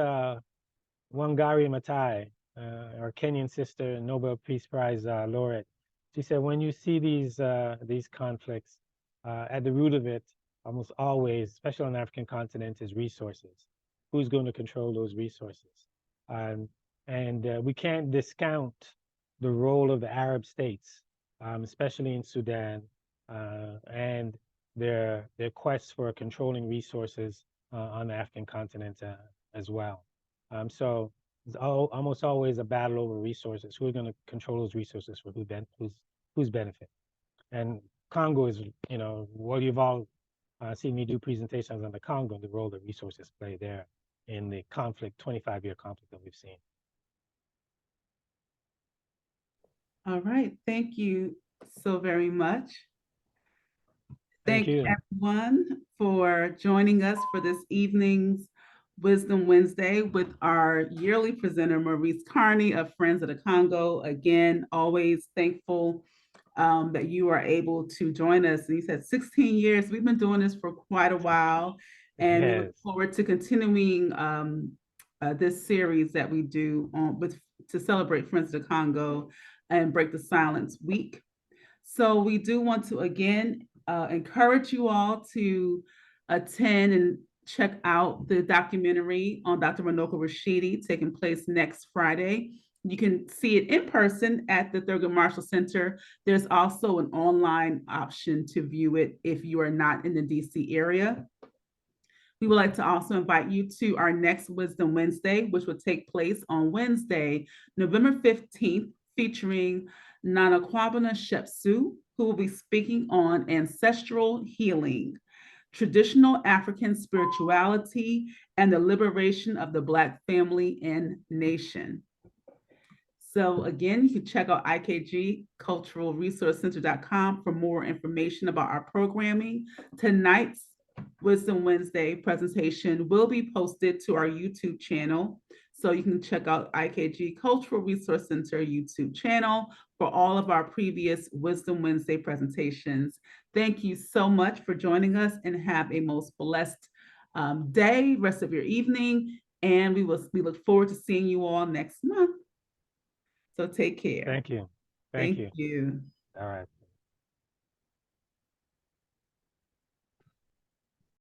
[SPEAKER 2] Wangari Maathai, our Kenyan sister, Nobel Peace Prize laureate. She said, "When you see these conflicts, at the root of it, almost always, especially on the African continent, is resources. Who's going to control those resources? And we can't discount the role of the Arab states, especially in Sudan, and their quest for controlling resources on the African continent as well. So it's almost always a battle over resources. Who are going to control those resources for whose benefit? And Congo is, well, you've all seen me do presentations on the Congo and the role that resources play there in the conflict, 25-year conflict that we've seen.
[SPEAKER 1] All right, thank you so very much.
[SPEAKER 2] Thank you,
[SPEAKER 1] everyone for joining us for this evening's Wisdom Wednesday with our yearly presenter, Maurice Carney of Friends of the Congo. Again, always thankful that you are able to join us. And he said 16 years. We've been doing this for quite a while, and we look forward to continuing this series that we do to celebrate Friends of the Congo and Break the Silence Week. So we do want to again encourage you all to attend and check out the documentary on Dr. Runoko Rashidi taking place next Friday. You can see it in person at the Thurgood Marshall Center. There's also an online option to view it if you are not in the DC area. We would like to also invite you to our next Wisdom Wednesday, which will take place on Wednesday, November 15th, featuring Nana Kwabena Shepsu, who will be speaking on ancestral healing, traditional African spirituality, and the liberation of the Black family and nation. So again, you can check out ikgculturalresourcecenter.com for more information about our programming. Tonight's Wisdom Wednesday presentation will be posted to our YouTube channel. So you can check out IKG Cultural Resource Center YouTube channel for all of our previous Wisdom Wednesday presentations. Thank you so much for joining us, and have a most blessed day, rest of your evening. And we look forward to seeing you all next month. So take care.
[SPEAKER 2] Thank you.
[SPEAKER 1] Thank you.
[SPEAKER 2] All right.